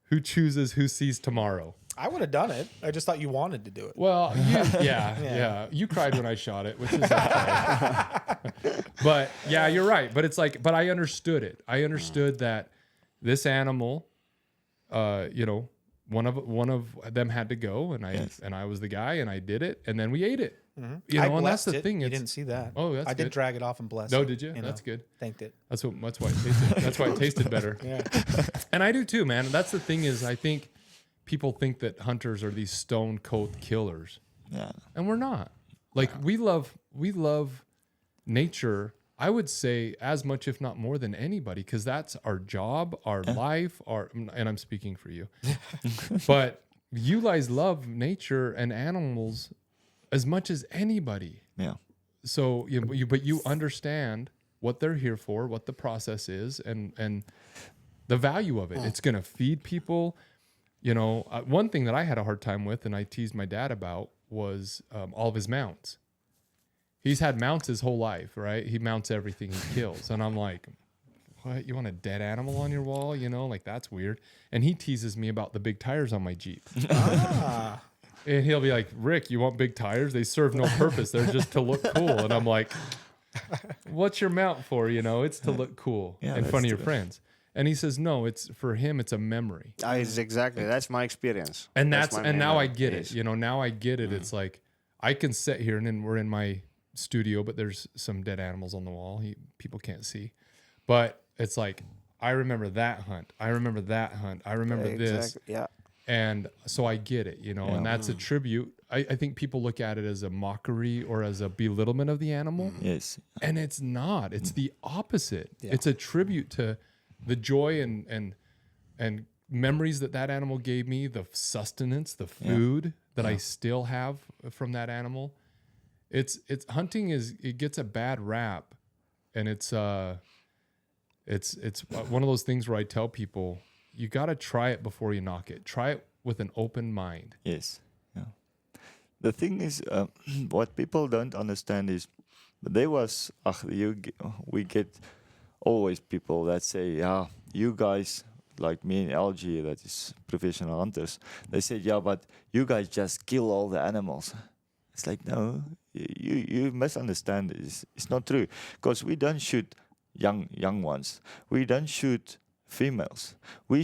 who chooses who sees tomorrow. I would have done it. I just thought you wanted to do it. Well, yeah. You cried when I shot it, which is okay. But yeah, you're right. But it's like, but I understood it. I understood that this animal, you know, one of them had to go, and I was the guy, and I did it, and then we ate it. You I know, and that's blessed the it. thing. You It's, didn't see that. Oh, that's I did good. drag it off and bless No, it. did you? know. That's good. Thanked it. That's why it tasted. That's why it tasted better. Yeah. And I do too, man. And that's the thing is, I think people think that hunters are these stone cold killers, Yeah. and we're not. Like we love nature. I would say as much, if not more, than anybody, because that's our job, our life, and I'm speaking for you. But you guys love nature and animals as much as anybody. Yeah. So but you understand what they're here for, what the process is, and the value of it. It's going to feed people. One thing that I had a hard time with, and I teased my dad about, was all of his mounts. He's had mounts his whole life, right? He mounts everything he kills. And I'm like, what? You want a dead animal on your wall? Like that's weird. And he teases me about the big tires on my Jeep. And he'll be like, Rick, you want big tires? They serve no purpose. They're just to look cool. And I'm like, what's your mount for? It's to look cool in front of your friends. And he says, no, it's for him. It's a memory. Exactly. That's my experience. And now I memory. get it. Now I get it. It's like, I can sit here and then we're in my studio, but there's some dead animals on the wall. People can't see, but it's like, I remember that hunt. I remember that hunt. I remember this. Yeah. And so I get it, and that's a tribute. I think people look at it as a mockery or as a belittlement of the animal. Yes. And it's not. It's the opposite. Yeah. It's a tribute to the joy and memories that animal gave me, the sustenance, the food that I still have from that animal. It's hunting it gets a bad rap, and it's one of those things where I tell people, you got to try it before you knock it. Try it with an open mind. Yes. Yeah. The thing is, what people don't understand is, we get always people that say, yeah, you guys, like me and LG, that is professional hunters, they said, yeah, but you guys just kill all the animals. It's like, no, you misunderstand. It's not true, because we don't shoot young ones. We don't shoot females. We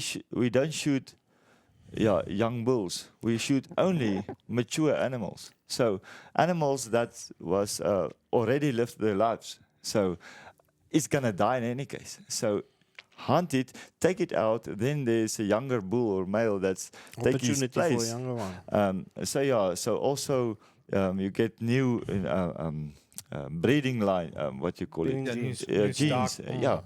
don't shoot young bulls. We shoot only mature animals. So animals that was already lived their lives. So it's gonna die in any case. So hunt it, take it out. Then there's a younger bull or male that's taking his place. For a younger one. So also you get new breeding line. What you call Breeding it? genes. Genes. Yeah.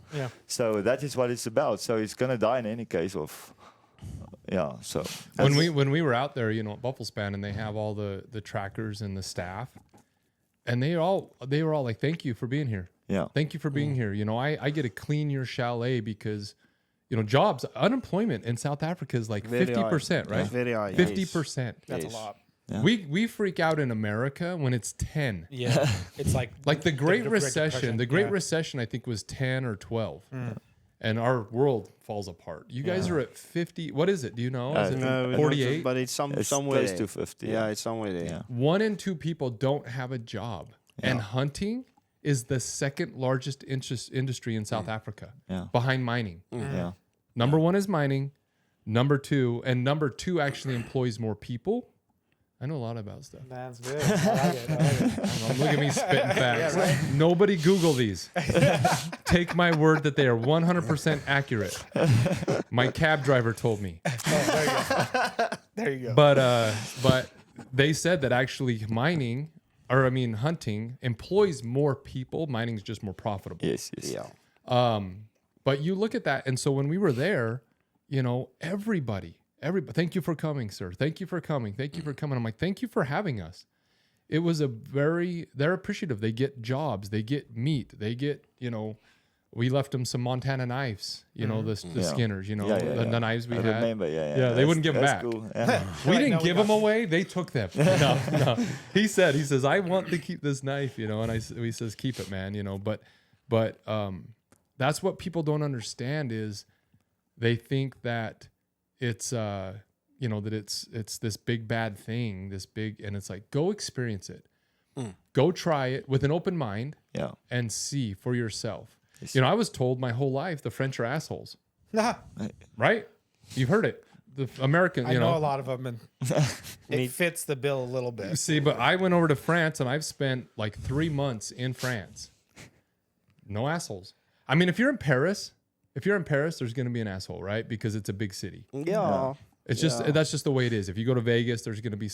So that is what it's about. So it's gonna die in any case of. Yeah. So when we were out there, at Buffelspan, and they have all the trackers and the staff, and they were all like, "Thank you for being here. Yeah. Thank you for being here. I get to clean your chalet because, jobs, unemployment in South Africa is like 50%, right? That's very high. 50%. That's a lot. Yeah. We freak out in America when it's 10. Yeah. It's like the Great Recession. Depression. The Great Recession, I think, was 10 or 12. And our world falls apart. You guys are at 50. What is it? Do you know? Is it 48? But it's somewhere close there. to 50. Yeah, it's somewhere there. Yeah. 1 in 2 people don't have a job. Yeah. And hunting is the second largest industry in South Africa, behind mining. Yeah. Number 1 is mining. Number 2 actually employs more people. I know a lot about stuff. That's good. I like it. Look at me spitting facts. Nobody Google these. Take my word that they are 100% accurate. My cab driver told me. There you go. But they said that actually hunting employs more people. Mining is just more profitable. Yes. Yeah. But you look at that, and so when we were there, everybody, thank you for coming, sir. Thank you for coming. Thank you for coming. I'm like, thank you for having us. It was they're appreciative. They get jobs, they get meat, they get, we left them some Montana knives, the skinners, the knives we had. Remember, they wouldn't give them back. Cool. Yeah. We didn't give them away. They took them. No. He says, I want to keep this knife, and he says, keep it, man, but that's what people don't understand is they think that it's that it's this big bad thing, and it's like, go experience it. Go try it with an open mind and see for yourself. Yes. I was told my whole life the French are assholes. Right? You've heard it. The American, I know a lot of them, and it fits the bill a little bit. See, but I went over to France, and I've spent like 3 months in France. No assholes. I mean, if you're in Paris, there's going to be an asshole, right? Because it's a big city. Yeah. It's just, that's just the way it is. If you go to Vegas, there's going to be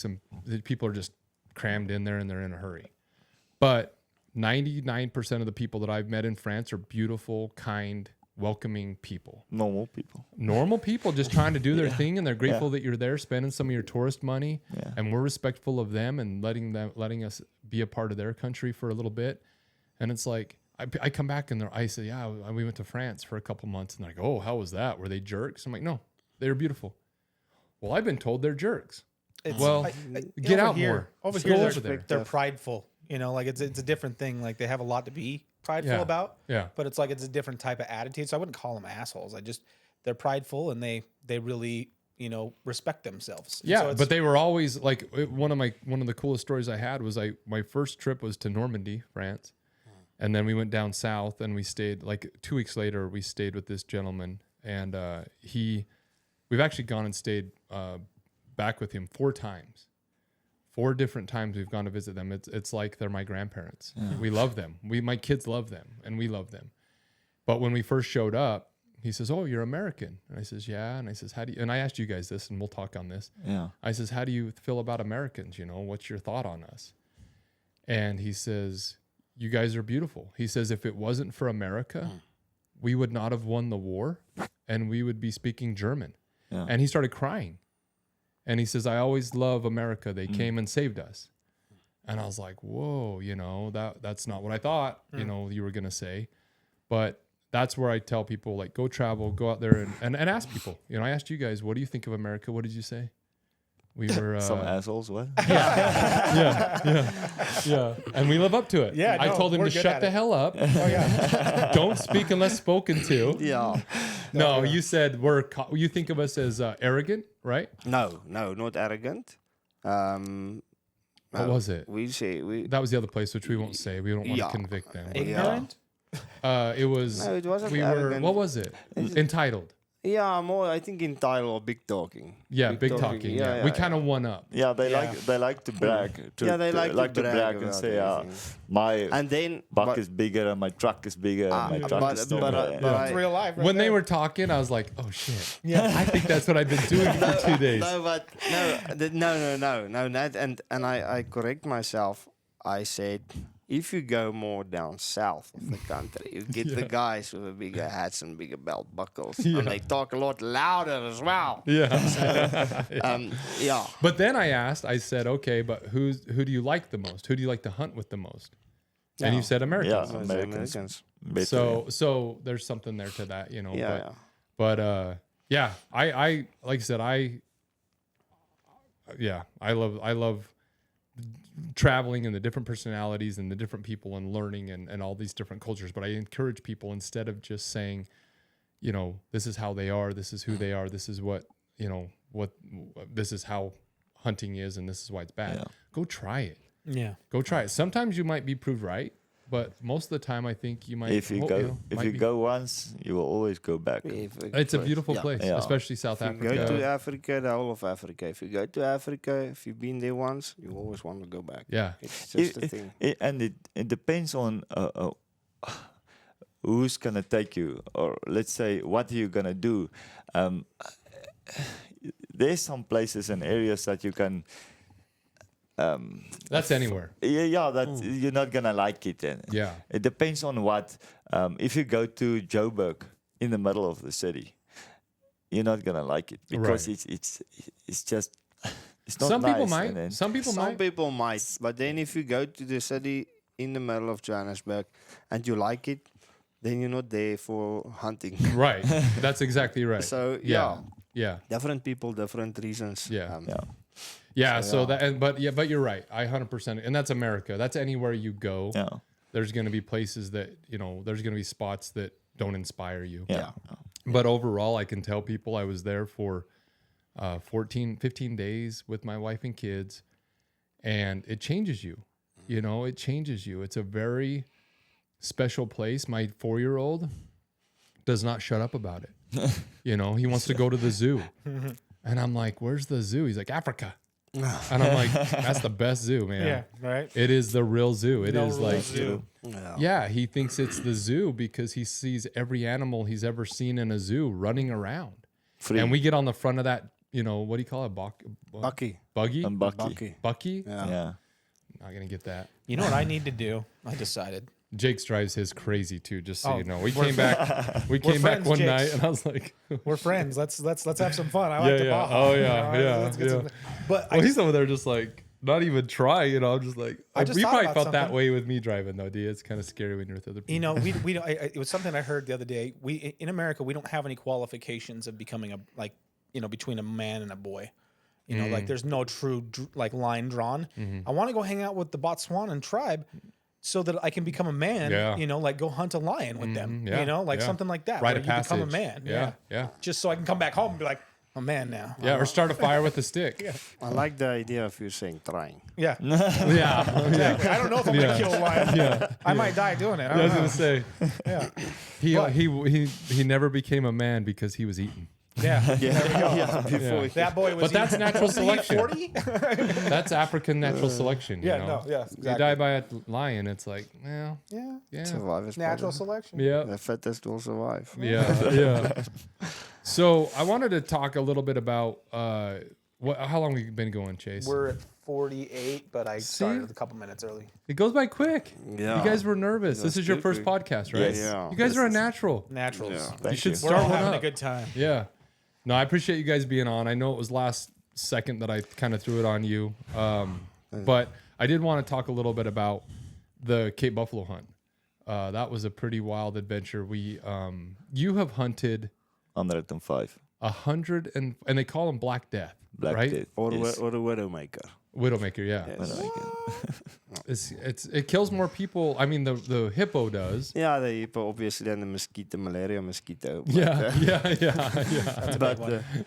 people are just crammed in there and they're in a hurry. But 99% of the people that I've met in France are beautiful, kind, welcoming people. Normal people. Normal people just trying to do their thing, and they're grateful that you're there spending some of your tourist money, and we're respectful of them and letting us be a part of their country for a little bit. And it's like I come back and I say, yeah, we went to France for a couple months, and they're like, oh, how was that? Were they jerks? I'm like, no, they were beautiful. Well, I've been told they're jerks. Get out more. Over here, they're prideful. You know, like it's a different thing. Like they have a lot to be prideful about. Yeah. But it's like it's a different type of attitude. So I wouldn't call them assholes. They're prideful and they really, you know, respect themselves. And Yeah, so but they were always like one of the coolest stories I had was my first trip was to Normandy, France. And then we went down south and we stayed like 2 weeks later, we stayed with this gentleman, and we've actually gone and stayed back with him 4 times. 4 different times we've gone to visit them. It's like they're my grandparents. Yeah. We love them. My kids love them, and we love them. But when we first showed up, he says, "Oh, you're American." And I says, "Yeah." And I says, "How do you?" And I asked you guys this, and we'll talk on this. Yeah. I says, "How do you feel about Americans? You know, what's your thought on us?" And he says, "You guys are beautiful." He says, "If it wasn't for America, we would not have won the war, and we would be speaking German." Yeah. And he started crying. And he says, "I always love America. They came and saved us." And I was like, whoa, you know, that's not what I thought, you know, you were going to say. But that's where I tell people, like, go travel, go out there and ask people. You know, I asked you guys, what do you think of America? What did you say? We were... Some assholes, what? Yeah. And we live up to it. Yeah, I told him to shut the hell up. Oh, yeah. Don't speak unless spoken to. Yeah. No, you said you think of us as arrogant, right? No, not arrogant. What was it? That was the other place, which we won't say. We don't want to convict them. Ignorant? It was... No, it wasn't we arrogant. What was it? Entitled. Yeah, more, I think entitled or big talking. Yeah, big talking. Yeah. We kind of one up. Yeah, they like to brag. They like to brag and say, my buck is bigger and my truck is bigger and my truck is stronger. It's real life. When they were talking, I was like, oh shit. Yeah. I think that's what I've been doing for 2 days. And I correct myself. I said, if you go more down south of the country, you get the guys with the bigger hats and bigger belt buckles, and they talk a lot louder as well. Yeah. But then I said, okay, but who do you like the most? Who do you like to hunt with the most? And you said Americans. Yeah, Americans. So there's something there to that, you know. But I like I said, I love traveling and the different personalities and the different people and learning and all these different cultures. But I encourage people, instead of just saying, you know, this is how they are, this is who they are, this is what, you know, this is how hunting is, and this is why it's bad. Go try it. Yeah. Go try it. Sometimes you might be proved right, but most of the time I think you might. If you go once, you will always go back. It's a beautiful place, especially South Africa. If you go to Africa, the whole of Africa. If you go to Africa, if you've been there once, you always want to go back. Yeah, it's just a thing. It depends on who's gonna take you, or let's say what are you gonna do. There's some places and areas that you can. That's anywhere. That you're not gonna like it. It depends on what. If you go to Joburg in the middle of the city, you're not gonna like it because it's just it's not some nice. People might. Some people might. But then if you go to the city in the middle of Johannesburg and you like it, then you're not there for hunting. Right. That's exactly right. So yeah. Different people, different reasons. But you're right. I 100%. And that's America. That's anywhere you go. Yeah. There's going to be places that, you know, there's going to be spots that don't inspire you. Yeah. But overall, I can tell people I was there for 15 days with my wife and kids, and it changes you. You know, it changes you. It's a very special place. My 4-year-old does not shut up about it. You know, he wants to go to the zoo. And I'm like, where's the zoo? He's like, Africa. And I'm like, that's the best zoo, man. Yeah, right. It is the real zoo. It is like, zoo. Yeah, he thinks it's the zoo because he sees every animal he's ever seen in a zoo running around. Free. And we get on the front of that, you know, what do you call it? Bucky. Buggy? Bucky. Bucky? Yeah. Not going to get that. You know what I need to do? I decided. Jake's drives his crazy too. Just so Oh, you know, we came back. We came back friends, one Jake's. night, and I was like, We're friends. Let's have some fun. I like the yeah. Baja. Oh, you yeah, know, yeah, let's get yeah. some- But well, he's over there just like not even trying. You know, I'm just like, I just you thought probably about felt that something. way with me driving though, D. It's kind of scary when you're with other people. you know, it was something I heard the other day. We in America, we don't have any qualifications of becoming a between a man and a boy. You know, like there's no true like line drawn. I want to go hang out with the Botswanan tribe so that I can become a man. Yeah. You know, like go hunt a lion with them. Yeah, You know, like yeah. something like that. Rite where of you become a passage. man. Yeah. Just so I can come back home and be like, I'm a man now. Yeah, or start a fire with a stick. I like the idea of you saying trying. Yeah. Yeah. Exactly. I don't know if I'm gonna kill a lion. Yeah. I might die doing it. I I was don't gonna know. say Yeah. he he never became a man because he was eaten. Yeah. Yeah. That boy was. But that's natural selection. 40. That's African natural selection. You Yeah. know? No. Yeah. You Exactly. die by a lion, it's like, well, Yeah. yeah, Survivor's Natural problem. selection. yeah, The fittest will survive. yeah. So I wanted to talk a little bit about how long we've been going, Chase. We're at 48, but I started a couple minutes early. It goes by quick. Yeah. You guys were nervous. This is your first quick. podcast, right? Yes. Yeah. You guys are a natural. Naturals. Yeah. You should We're start all one having up. a good time. Yeah. No, I appreciate you guys being on. I know it was last second that I kind of threw it on you. But I did want to talk a little bit about the Cape Buffalo hunt. That was a pretty wild adventure. You have hunted 105. 100 and they call them Black Death, Black right? Death. Or, Yes. or the Widowmaker. Widowmaker, yeah. Yes. It kills more people. I mean, the hippo does. Yeah, the hippo, obviously, and the mosquito, malaria mosquito. But, Yeah, yeah. but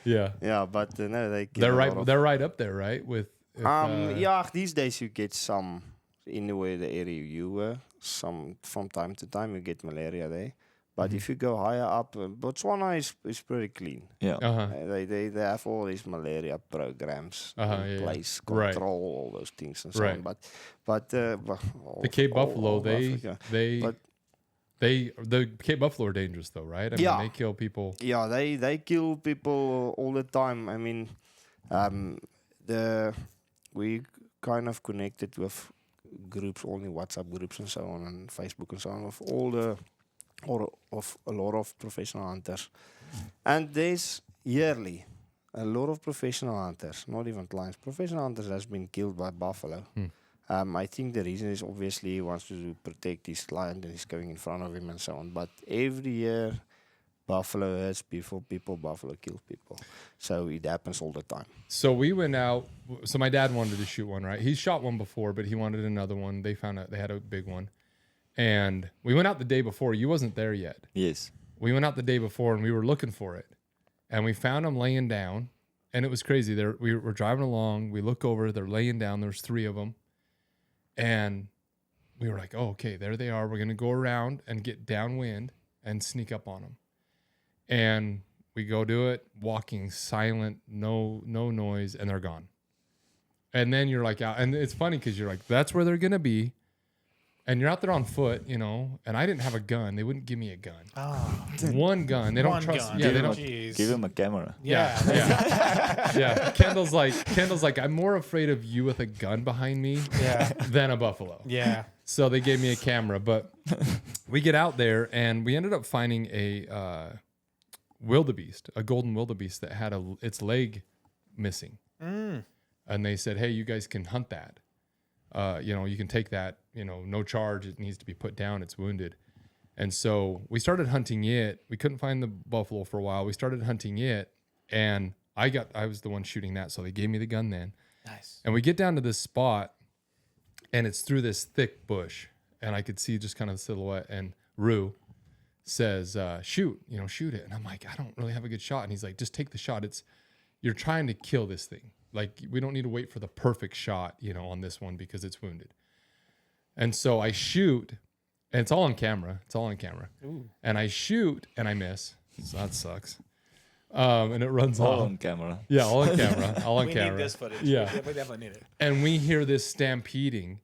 Yeah. yeah, but no, they kill a lot of- They're right up there, right? With yeah, these days you get some in the way the area you were. Some from time to time you get malaria there. But if you go higher up, Botswana is pretty clean. Yeah. uh-huh. They have all these malaria programs in place, Right. control all those things and so Right. on. But The Cape Buffalo, Africa. But- the Cape Buffalo are dangerous though, right? I mean, Yeah. they kill people. Yeah, they kill people all the time. I mean, we kind of connected with groups, only WhatsApp groups and so on, and Facebook and so on, of all the or of a lot of professional hunters. And there's yearly a lot of professional hunters, not even clients, professional hunters has been killed by buffalo. I think the reason is obviously he wants to protect his lion and he's going in front of him and so on. But every year, buffalo hurts people, buffalo kill people. So it happens all the time. So we went out. So my dad wanted to shoot one, right? He shot one before, but he wanted another one. They found out they had a big one. And we went out the day before. You wasn't there yet. Yes. We went out the day before and we were looking for it. And we found them laying down. And it was crazy. We were driving along. We look over. They're laying down. There's 3 of them. And we were like, oh, okay, there they are. We're going to go around and get downwind and sneak up on them. And we go do it, walking silent, no noise, and they're gone. And then you're like, and it's funny because you're like, that's where they're going to be. And you're out there on foot, you know, and I didn't have a gun. They wouldn't give me a gun. Oh, One gun. They don't One trust. gun. Yeah, they Give him don't. a- Give him a camera. yeah. Yeah. Kendall's like, I'm more afraid of you with a gun behind me Yeah. than a buffalo. Yeah. So they gave me a camera, but we get out there and we ended up finding a wildebeest, a golden wildebeest that had its leg missing. And they said, hey, you guys can hunt that. You can take that, no charge. It needs to be put down. It's wounded. And so we started hunting it. We couldn't find the buffalo for a while. We started hunting it and I was the one shooting that. So they gave me the gun then. Nice. And we get down to this spot and it's through this thick bush and I could see just kind of the silhouette and Rue says, shoot it. And I'm like, I don't really have a good shot. And he's like, just take the shot. You're trying to kill this thing. Like, we don't need to wait for the perfect shot, on this one because it's wounded. And so I shoot, and it's all on camera. Ooh. And I shoot, and I miss. So that sucks. And it runs All off. on camera. Yeah, all on camera. All on We camera. need this footage. Yeah. We definitely need it. And we hear this stampeding.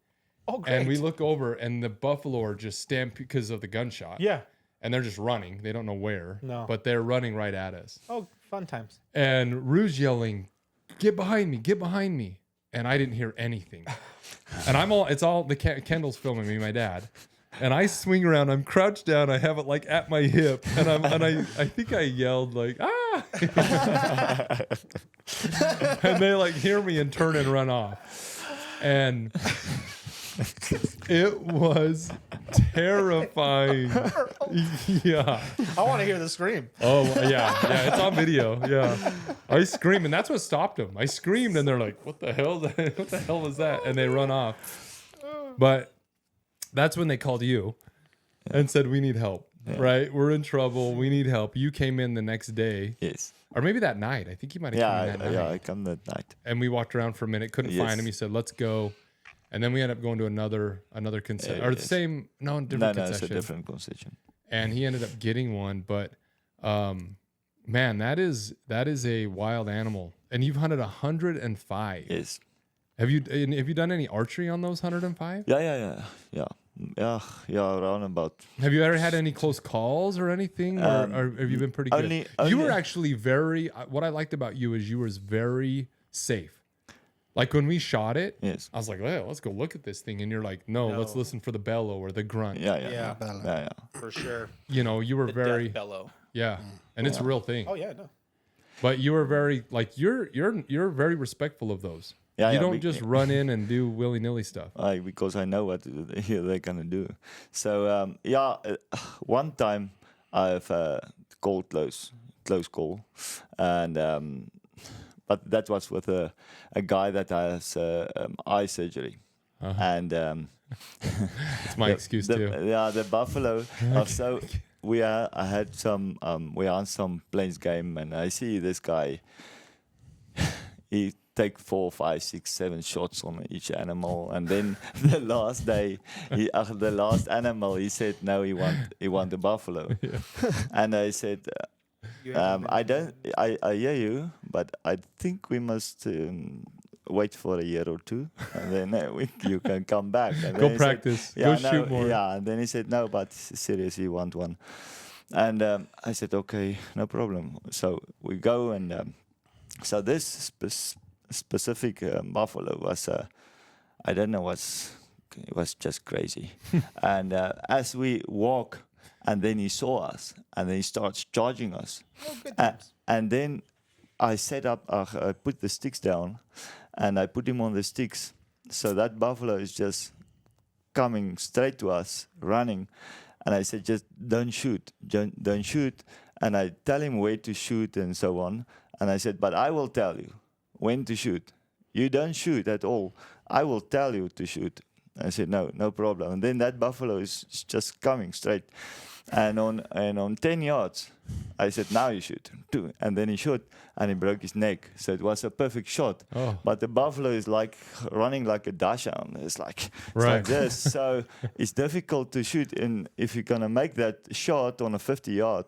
Oh, great. And we look over, and the buffalo are just stampede because of the gunshot. Yeah. And they're just running. They don't know where. No. But they're running right at us. Oh, fun times. And Rue's yelling, get behind me. And I didn't hear anything. And Kendall's filming me, my dad. and I swing around. I'm crouched down. I have it like at my hip, and I think I yelled like ah, and they like hear me and turn and run off, and it was terrifying. Yeah. I want to hear the scream. Oh yeah, it's on video. Yeah, I screamed, and that's what stopped them. I screamed, and they're like, "What the hell? What the hell was that?" And they run off. But that's when they called you and said, "We need help. Right? We're in trouble. We need help." You came in the next day, Yes. or maybe that night. I think you might have come in that night. I come that night. And we walked around for a minute, couldn't Yes. find him. He said, "Let's go." And then we ended up going to another concession, or the yes. same, different No, concession. it's a different concession. And he ended up getting one. But man, that is a wild animal. And you've hunted 105. Yes. Have you done any archery on those 105? Yeah. Around about. Have you ever had any close calls or anything, or have you been pretty good? You were only- actually very. What I liked about you is you was very safe. Like when we shot it, Yes. I was like, "Well, let's go look at this thing," and you're like, "No, let's listen for the bellow or the grunt." Yeah. For sure. You know, you were The very death bellow. and it's a real thing. Oh yeah, no. But you were very like you're very respectful of those. Yeah, you yeah, don't just run in and do willy nilly stuff. Because I know what they're gonna do. So one time I've called close call, and but that was with a guy that has eye surgery, and It's my excuse too. the buffalo. So we had some we on some plains game, and I see this guy. He take 4, 5, 6, 7 shots on each animal, and then the last day, the last animal, he said no, he want the buffalo, and I said, I hear you, but I think we must wait for a year or two, and then you can come back. And Go then he practice. Said, Go shoot more. Yeah, and then he said no, but seriously, you want one, and I said okay, no problem. So we go and. So this specific buffalo was, I don't know, it was just crazy. And as we walk, and then he saw us, and then he starts charging us. Oh, good times. And then I set up, I put the sticks down, and I put him on the sticks. So that buffalo is just coming straight to us, running. And I said, just don't shoot, don't shoot. And I tell him where to shoot and so on. And I said, but I will tell you when to shoot. You don't shoot at all. I will tell you to shoot. I said, no problem. And then that buffalo is just coming straight. And on 10 yards, I said, now you shoot. And then he shot, and he broke his neck. So it was a perfect shot. Oh. But the buffalo is like running like a dachshund. It's like this. So it's difficult to shoot. And if you're going to make that shot on a 50-yard,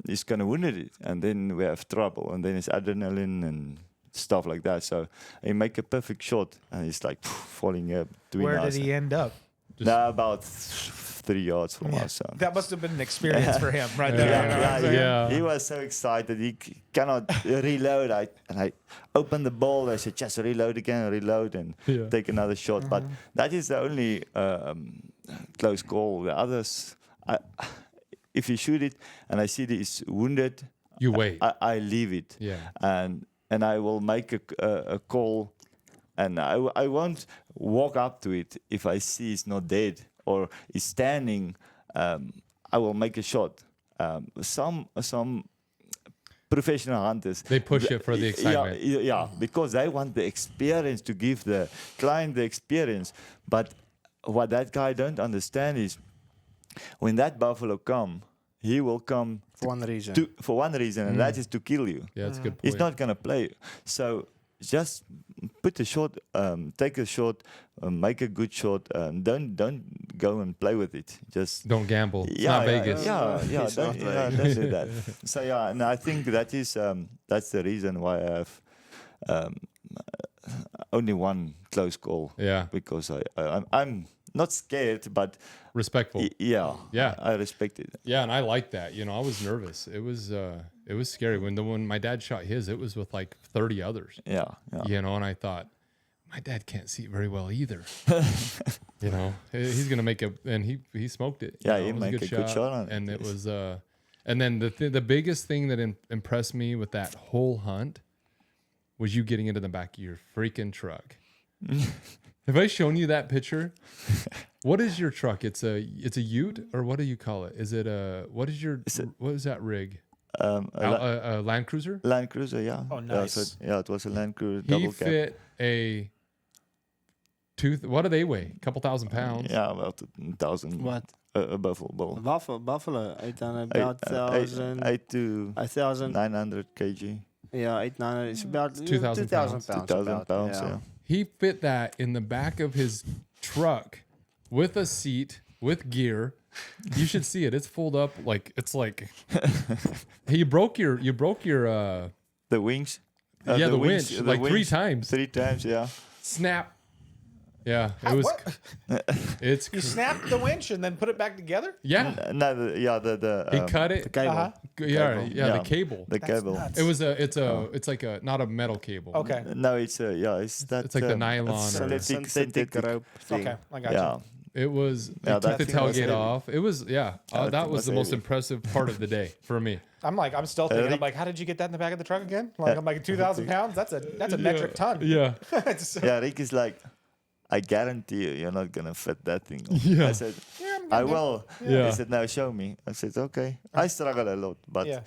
it's going to wound it. And then we have trouble. And then it's adrenaline and stuff like that. So he make a perfect shot, and it's like falling up between us. Where did he end up? About 3 yards from us. So. That must have been an experience for him, right Yeah. there. You know what I'm saying? Yeah. He was so excited. He cannot reload. I opened the ball. I said, just reload again, and take another shot. But that is the only close call. The others, if you shoot it and I see that it's wounded, You wait. I leave it. Yeah. And I will make a call, and I won't walk up to it if I see it's not dead or it's standing. I will make a shot. Some professional hunters, They push it for the excitement. Yeah, because they want the experience, to give the client the experience. But what that guy don't understand is when that buffalo come, he will come For one reason. for one reason, and that is to kill you. Yeah, that's a good point. He's not gonna play. So just put a shot, take a shot, make a good shot. Don't go and play with it. Just Don't gamble. It's not Vegas. Yeah, It's not don't do that. So yeah, and I think that is that's the reason why I have only one close call. Yeah. Because I'm not scared, but Respectful. yeah, Yeah. I respect it. Yeah, and I like that. You know, I was nervous. It was scary when my dad shot his. It was with like 30 others. Yeah. You know, and I thought, my dad can't see very well either. You know, he's gonna make and he smoked it. Yeah, you know, he it was make a good shot on it, and it yes. was and then the biggest thing that impressed me with that whole hunt was you getting into the back of your freaking truck. Have I shown you that picture? What is your truck? It's a Ute, or what do you call it? Is it what is that rig? A Land Cruiser. Land Cruiser, yeah. Oh, nice. Yeah, it was a Land Cruiser He double cab. fit a what do they weigh? A couple thousand pounds. Yeah, about 1,000. What? A buffalo. Buffalo, 800, about 1,000. 8 to 1,000. 900 kg. Yeah, 800. It's about 2,000 pounds. 2,000 pounds, yeah. He fit that in the back of his truck with a seat, with gear. You should see it. It's fulled up like you broke your The wings. the winch like wings, 3 times. 3 times, yeah. Snap. Yeah, it was. What? It's You snapped the winch and then put it back together? yeah. No, the He cut it. The cable. Uh-huh. Yeah, cable. yeah, the cable. The cable. nuts. It was it's like a not a metal cable. Okay. No, it's that. It's like the nylon or- Synthetic rope thing. Okay, I got Yeah. you. It was. They Yeah, took that the thing was tailgate heavy. off. It was that that thing was was the most heavy. impressive part of the day for me. I'm still thinking. Eric? I'm like, how did you get that in the back of the truck again? Like, I'm like 2,000 pounds. That's a metric ton. Yeah. It's- Yeah, Rick is like, I guarantee you're not gonna fit that thing. Yeah. I said, Yeah, I will. Yeah. He said, now show me. I said, okay. I struggle a lot, but yeah.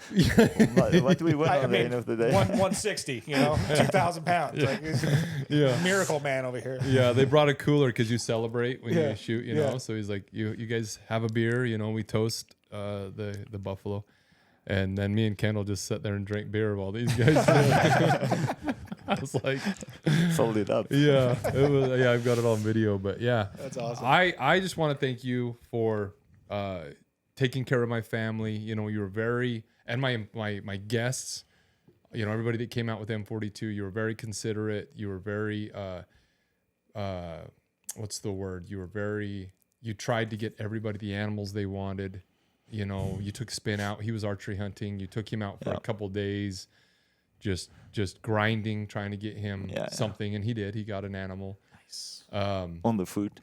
but we win I at the mean, end of the day. 160. 2,000 pounds. Like, it's Yeah. miracle man over here. Yeah, they brought a cooler because you celebrate when Yeah, you shoot, you yeah. know. So he's like, you guys have a beer, we toast the buffalo, and then me and Kendall just sat there and drank beer while these guys. I was like, Fold it up. yeah, it was. Yeah, I've got it on video, but yeah, That's awesome. I just want to thank you for taking care of my family. You were very, and my guests. Everybody that came out with M42, you were very considerate. You were very, what's the word? You tried to get everybody the animals they wanted. You took Spin out. He was archery hunting. You took him out for a couple days, just grinding, trying to get him something, and he did. He got an animal. Nice. On the foot.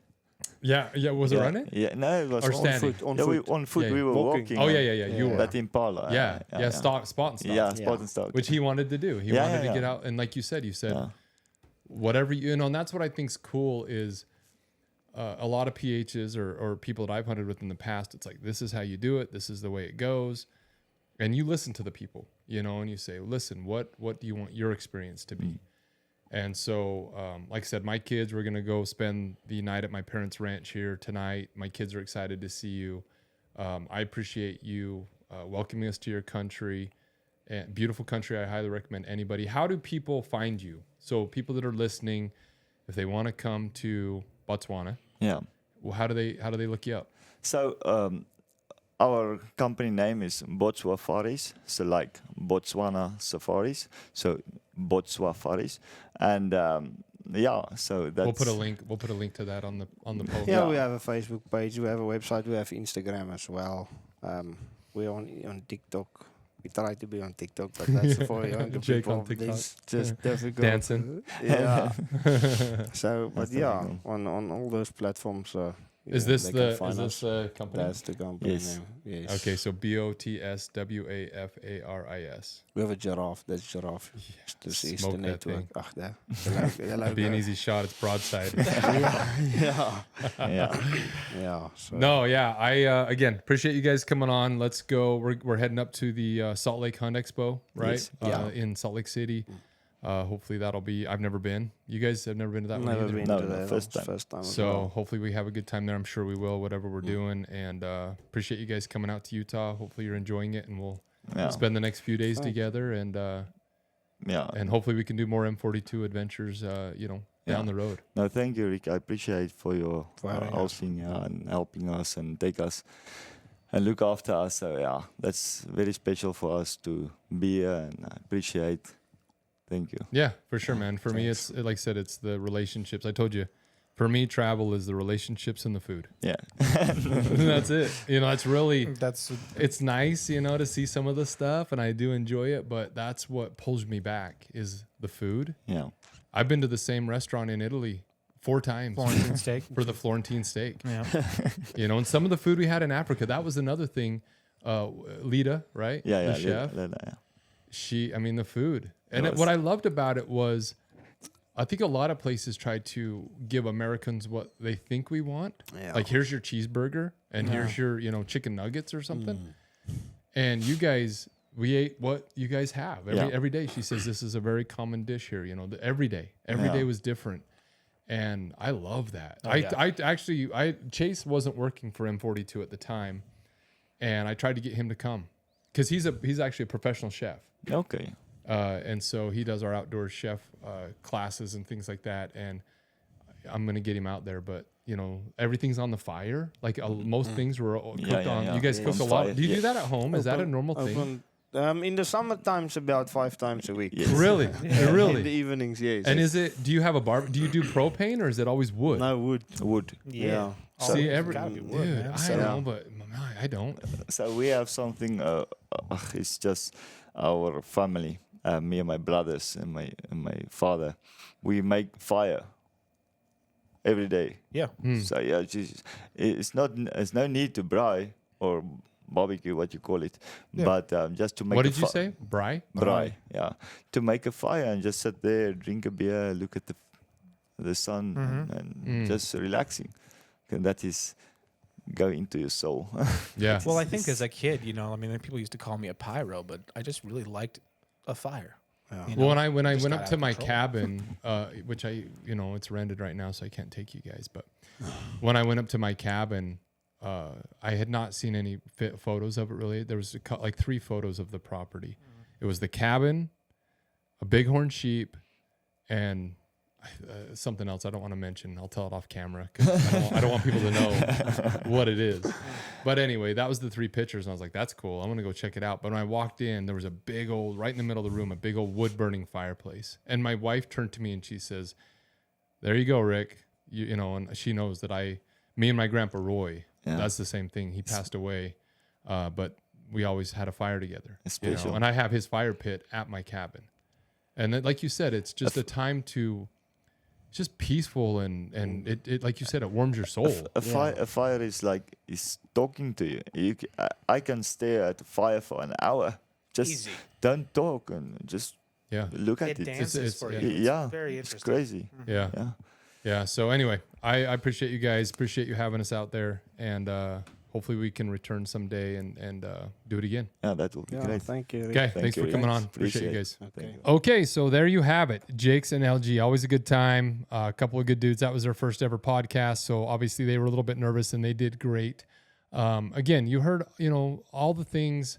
Yeah. Was it running? Yeah, no, it was Or on standing? foot. On Yeah, foot. on foot Yeah, we were walking. walking. Oh yeah. You were. That Impala. Yeah. Spot and stop. Yeah, spot and stop. Which he wanted to do. He Yeah, wanted yeah, to get yeah. out, and like you said, Yeah. whatever and that's what I think's cool is a lot of PHs or people that I've hunted with in the past. It's like, this is how you do it. This is the way it goes, and you listen to the people, and you say, listen, what do you want your experience to be? And so, like I said, my kids were gonna go spend the night at my parents' ranch here tonight. My kids are excited to see you. I appreciate you welcoming us to your country. And beautiful country. I highly recommend anybody. How do people find you? So people that are listening, if they want to come to Botswana, Yeah. well, how do they look you up? So our company name is Botswafaris, so like Botswana Safaris, so Botswafaris, and so that's We'll put a link to that on the post. Yeah, we have a Facebook page, we have a website, we have Instagram as well. We're on TikTok. We try to be on TikTok, but that's for younger Jake people. on TikTok. It's just difficult. Dancing. Yeah. So, but That's yeah, difficult. on all those platforms. Is this they can find this us. company? That's the company Yes. name. Yes. Okay, so Botswafaris. We have a giraffe. That's giraffe. This is the Smoke that network. thing. Ach, there. That'd be an easy shot. It's broadside. Yeah. yeah. Yeah. So No, yeah. I again appreciate you guys coming on. Let's go. We're heading up to the Salt Lake Hunt Expo, right? Yes. Yeah. In Salt Lake City. Hopefully that'll be. I've never been. You guys have never been to that one never either. been No, to no, that. first time. First time. as So well. hopefully we have a good time there. I'm sure we will. Whatever we're doing, and appreciate you guys coming out to Utah. Hopefully you're enjoying it, and we'll Yeah. spend the next few days Thanks. together, and hopefully we can do more M42 adventures. Down Yeah. the road. No, thank you, Rick. I appreciate for your For having us. hosting and helping us and take us and look after us. So yeah, that's very special for us to be here, and I appreciate. Thank you. Yeah, for sure, man. For me, it's like I said, it's the relationships. I told you, for me, travel is the relationships and the food. Yeah. That's it. It's really, That's it's nice, to see some of the stuff, and I do enjoy it. But that's what pulls me back is the food. Yeah. I've been to the same restaurant in Italy 4 times Florentine steak. for the Florentine steak. Yeah. You know, and some of the food we had in Africa, that was another thing. Lita, right? Yeah, The chef. Yeah. The food. And what I loved about it was, I think a lot of places try to give Americans what they think we want. Yeah. Like, here's your cheeseburger and here's your, chicken nuggets or something. And you guys, we ate what you guys have every day. She says, this is a very common dish here, every day. Every day was different. And I love that. Chase wasn't working for M42 at the time. And I tried to get him to come because he's actually a professional chef. Okay. And so he does our outdoor chef classes and things like that. And I'm going to get him out there. But, everything's on the fire. Like most things were cooked on. You guys cook a lot. Do you do that at home? Is that a normal thing? In the summer times, about 5 times a week. Yes. Really? Really? In the evenings, yes. And do you have do you do propane or is it always wood? No, wood. Yeah. See, gotta be wood, man. I know, but I don't. So we have something. It's just our family, me and my brothers and my father. We make fire every day. Yeah. So yeah, it's no need to braai or barbecue, what you call it, but just to make. What did you say? Braai? Braai, yeah. To make a fire and just sit there, drink a beer, look at the sun, and just relaxing. And that is go into your soul. Yeah. Well, I think as a kid, people used to call me a pyro, but I just really liked a fire. Well, when I went got up out to of my control. cabin, which it's rented right now, so I can't take you guys. But when I went up to my cabin, I had not seen any photos of it really. There was 3 photos of the property. It was the cabin, a bighorn sheep, and something else I don't want to mention. I'll tell it off camera because I don't want people to know what it is. But anyway, that was the 3 pictures, and I was like, that's cool. I'm going to go check it out. But when I walked in, there was a big old, right in the middle of the room, a big old wood-burning fireplace. And my wife turned to me and she says, there you go, Rick. And she knows that me and my grandpa Roy, that's the same thing. He passed away, but we always had a fire together. Special. And I have his fire pit at my cabin. And then, like you said, it's just a time to... It's just peaceful and it like you said, it warms your soul. A fire is talking to you. I can stare at the fire for an hour. Just Easy. don't talk and just look at It it. dances for you. Yeah, It's very it's interesting. crazy. Yeah. Yeah. Yeah. So anyway, I appreciate you guys. Appreciate you having us out there, and hopefully we can return someday and do it again. Yeah, that will be great. Thank you. Okay. Thank Thanks you, for coming Rick. on. Appreciate you guys. Okay. Okay, so there you have it. Jake's and LG, always a good time. A couple of good dudes. That was their first ever podcast, so obviously they were a little bit nervous and they did great. Again, you heard, all the things.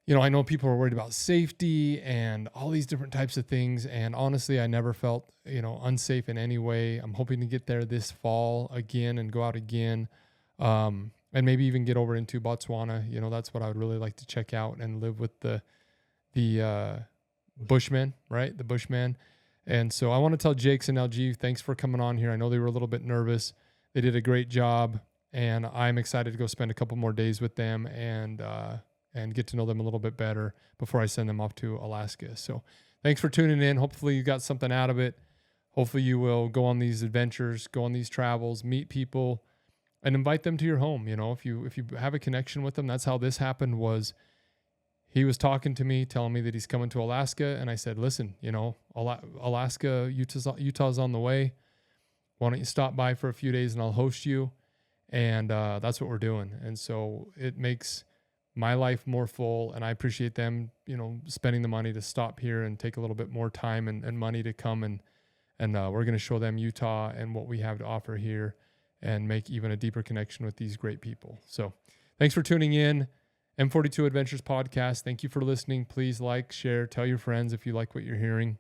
I know people are worried about safety and all these different types of things, and honestly, I never felt, unsafe in any way. I'm hoping to get there this fall again and go out again. And maybe even get over into Botswana. That's what I would really like to check out and live with the Bushmen, right? The Bushmen. And so I want to tell Jakes and LG, thanks for coming on here. I know they were a little bit nervous. They did a great job, and I'm excited to go spend a couple more days with them and get to know them a little bit better before I send them off to Alaska. So thanks for tuning in. Hopefully you got something out of it. Hopefully you will go on these adventures, go on these travels, meet people, and invite them to your home. If you have a connection with them, that's how this happened. Was he was talking to me, telling me that he's coming to Alaska, and I said, listen, Alaska, Utah's on the way. Why don't you stop by for a few days and I'll host you? And that's what we're doing. And so it makes my life more full, and I appreciate them, spending the money to stop here and take a little bit more time and money to come and we're going to show them Utah and what we have to offer here, and make even a deeper connection with these great people. So thanks for tuning in. M42 Adventures podcast. Thank you for listening. Please like, share, tell your friends if you like what you're hearing.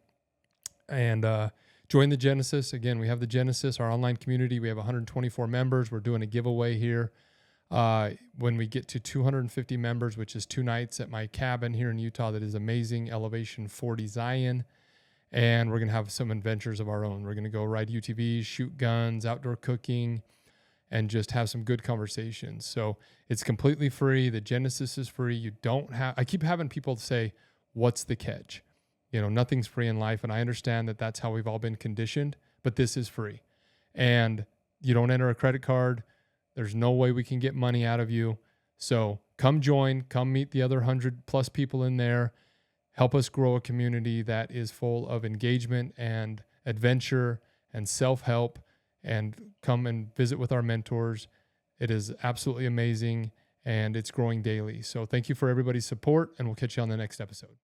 And join the Genesis. Again, we have the Genesis, our online community. We have 124 members. We're doing a giveaway here. When we get to 250 members, which is 2 nights at my cabin here in Utah that is amazing, Elevation 40 Zion. And we're going to have some adventures of our own. We're going to go ride UTVs, shoot guns, outdoor cooking, and just have some good conversations. So it's completely free. The Genesis is free. You don't have, I keep having people say, what's the catch? nothing's free in life. And I understand that that's how we've all been conditioned, but this is free. And you don't enter a credit card. There's no way we can get money out of you. So come join, come meet the other 100+ people in there. Help us grow a community that is full of engagement and adventure and self-help, and come and visit with our mentors. It is absolutely amazing, and it's growing daily. So thank you for everybody's support, and we'll catch you on the next episode.